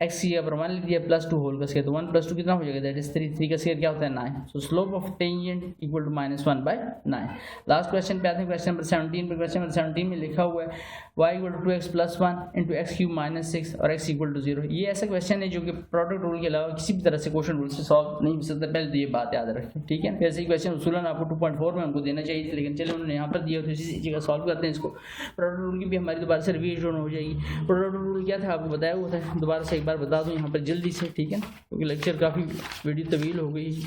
एक्स की पर 1 लिख दिया प्लस 2 होल का स्क्वायर, तो 1 प्लस 2 कितना हो जाएगा, दैट इज 3, 3 का स्क्वायर क्या होता है 9, so slope of tangent equal to -1/9। Last question पे आते हैं, क्वेश्चन नंबर 17 पे। क्वेश्चन नंबर 17 में लिखा हुआ है y equal to 2x plus 1 into x cube minus 6 और x इक्वल टू 0। ये ऐसा क्वेश्चन है जो कि प्रोडक्ट रूल के अलावा किसी भी तरह से क्वेश्चन रूल से सॉल्व नहीं हो सकता, पहले तो ये बात याद रखें, ठीक है। वैसे ही क्वेश्चन उसूलन आपको 2.4 में हमको देना चाहिए, लेकिन चलो उन्होंने यहाँ पर दिया, तो इसी जगह सॉल्व करते हैं इसको। प्रोडक्ट रूल की भी हमारी दोबारा से रिवीजन हो जाएगी। प्रोडक्ट रूल क्या था आपको बताया हुआ था, दोबारा से एक बार बता दूँ यहाँ पर जल्दी से, ठीक है, क्योंकि लेक्चर काफ़ी वीडियो तवील हो गई,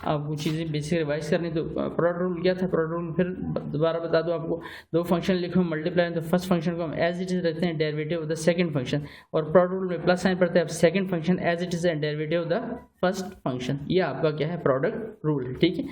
आपको चीज़ें बेसिक रिवाइज करनी। तो प्रोडक्ट रूल क्या था, प्रोडक्ट रूल फिर दोबारा बता दूं आपको, दो फंक्शन लिखो मल्टीप्लाई, तो फर्स्ट फंक्शन को हम एज इट इज रखते हैं derivative of the second function, और प्रोडक्ट रूल में प्लस साइन पड़ता है, second function as it is and derivative of the first function. ये आपका क्या है, प्रोडक्ट रूल, ठीक है।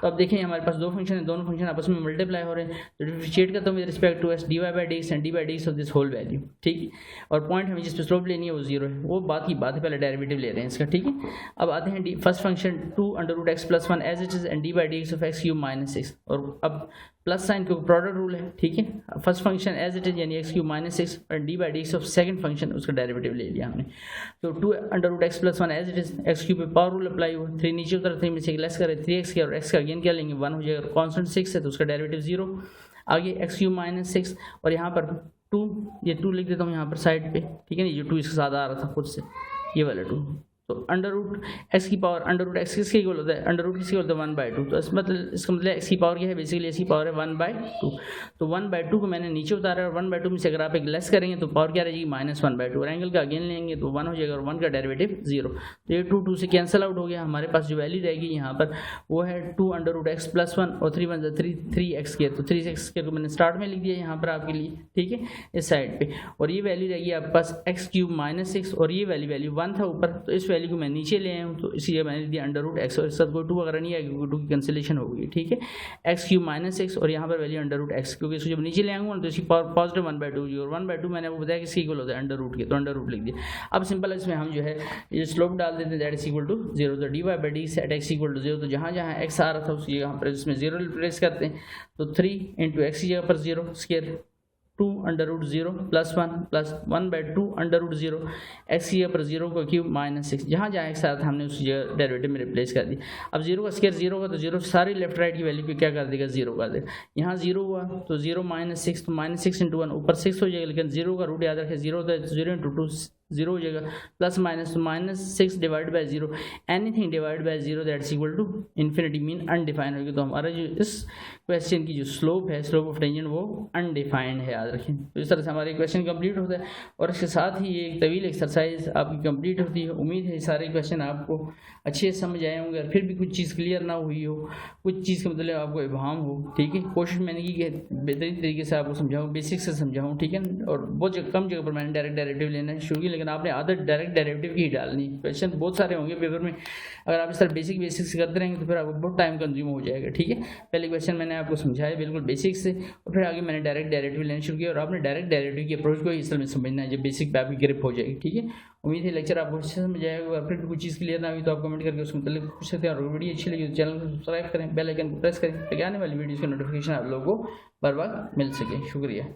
तो अब देखें हमारे पास दो फंक्शन है, दोनों फंक्शन आपस में मल्टीप्लाई हो रहे हैं, तो डिफरेंशिएट करता हूँ with respect to x d y by d x and d by d x of this whole value, ठीक है। और पॉइंट हमें जिस पे स्लोप लेनी है वो 0 है, वो बात की बात है, पहले डेरिवेटिव ले रहे हैं इसका, ठीक है। अब आते हैं first function 2 under root x plus 1 as it is and d by d x of x cube minus 6, और अब प्लस साइन क्योंकि प्रोडक्ट रूल है, ठीक है। First function as it is यानी एक्स क्यूब माइनस 6 और d by d x of second function, उसका डेरिवेटिव ले लिया हमने। तो 2 under root x plus 1 as it is, x cube पे पावर रूल अप्लाई हुआ, 3 नीचे उतर 3 में से लेस करें 3x किया और x का अगेन क्या लेंगे 1 हो जाएगा, कॉन्स्टेंट 6 है तो उसका डेरिवेटिव 0। आगे एक्स क्यूब माइनस 6 और यहाँ पर 2, ये 2 लिख देता हूँ यहाँ पर साइड पे, ठीक है ना, ये 2 इसके साथ आ रहा था खुद से, ये वाला 2, तो अंडर रूट एक्स की पावर, अंडर रूट एक्स किसके इक्वल होता है, अंडर रूट किसके होता है 1/2, तो इसका मतलब एक्स की पावर क्या है, बेसिकली एक्स की पावर है 1/2, तो 1/2 को मैंने नीचे उतारा और 1/2 में से अगर आप एक लेस करेंगे तो पावर क्या रहेगी -1/2, और एंगल का अगेन लेंगे तो 1 हो जाएगा और 1 का डेरिवेटिव 0, तो ये 2 से कैंसिल आउट हो गया। हमारे पास जो वैल्यू रहेगी यहाँ पर वो है 2 अंडर रूट एक्स प्लस 1 और 3 1 3x के, तो 3x के को मैंने स्टार्ट में लिख दिया यहाँ पर आपके लिए, ठीक है, इस साइड पे, और ये वैल्यू रहेगी आपके पास एक्स क्यूब माइनस 6 और ये वैल्यू 1 था ऊपर, तो इस वैल्यू को मैं नीचे ले आया हूँ, तो इसीलिए मैंने दिया अंडर रूट एक्स और इस साथ कोई 2 वगैरह नहीं है क्योंकि 2 की कैंसिलेशन होगी, ठीक है। एक्स क्यूब माइनस 6 और यहाँ पर वैल्यू अंडर रूट एक्स, क्योंकि इसको जब नीचे ले आऊँगा तो इसकी पावर पॉजिटिव 1/2 होगी, और 1/2 मैंने आपको बताया किसकी इक्वल होता है, अंडर रूट के, तो अंडर रूट लिख दिया। अब सिंपल इसमें हम जो है ये स्लोप डाल देते हैं, दैट इज इक्वल टू 0, तो d y by d set x equal to 0, तो जहाँ जहाँ एक्स आ रहा था उस यहाँ पर इसमें 0 रिप्लेस करते हैं, तो 3 इंटू एक्स की जगह पर 0 square 2 under root 0 plus 1 plus 1/2 under root 0 x की जगह पर 0 का क्यूब माइनस 6, जहाँ जहाँ एक्स आया था हमने उस जगह डेरिवेटिव में रिप्लेस कर दिया। अब 0 का स्क्वायर 0 होगा तो 0 सारी लेफ्ट राइट की वैल्यू पे क्या कर देगा 0 कर देगा, यहाँ 0 हुआ तो 0 माइनस 6, तो माइनस 6 इंटू 1 ऊपर 6 हो जाएगा, लेकिन 0 का रूट याद रखें 0 होता है, तो 0 इंटू 2 0 हो जाएगा, प्लस माइनस, तो minus 6 divide by 0, anything divide by 0 that's equal to infinity, mean undefined होगी। तो हमारा जो इस क्वेश्चन की जो स्लोप है, स्लोप ऑफ टेंजेंट, वो अनडिफाइंड है, याद रखें। तो इस तरह से हमारे क्वेश्चन कंप्लीट होता है, और इसके साथ ही ये एक तवील एक्सरसाइज आपकी कंप्लीट होती है। उम्मीद है सारे क्वेश्चन आपको अच्छे से समझ आए होंगे, फिर भी कुछ चीज़ क्लियर ना हुई हो, कुछ चीज़ का मतलब आपको इबाम हो, ठीक है। कोशिश मैंने की कि बेहतरीन तरीके से आपको समझाऊँ, बेसिक से समझाऊँ, ठीक है, और बहुत कम जगह पर मैंने डायरेक्ट डेरिवेटिव लेना शुरू किया, लेकिन आपने आदत डायरेक्ट डेरिवेटिव की ही डालनी। क्वेश्चन बहुत सारे होंगे पेपर में, अगर आप इस तरह बेसिक से करते रहेंगे तो फिर आपको बहुत टाइम कंज्यूम हो जाएगा। ठीक है, पहले क्वेश्चन मैंने आपको समझाया बिल्कुल बेसिक से, और फिर आगे मैंने डायरेक्ट डेरिवेटिव लेना शुरू किया, और आपने डायरेक्ट डेरिवेटिव की अप्रोच को ही असल में समझना है, जब बेसिक पे आपकी ग्रिप हो जाएगी। ठीक है, उम्मीद है लेक्चर आपको अच्छे से समझ आएगा। और फिर कुछ चीज़ क्लियर ना हुई तो आप कमेंट करके उसके मतलब पूछ सकते हैं। और वीडियो अच्छी लगी तो चैनल को सब्सक्राइब करें, बेल आइकन को प्रेस करें ताकि आने वाली वीडियोज़ का नोटिफिकेशन आप लोगों को बार बार मिल सके। शुक्रिया।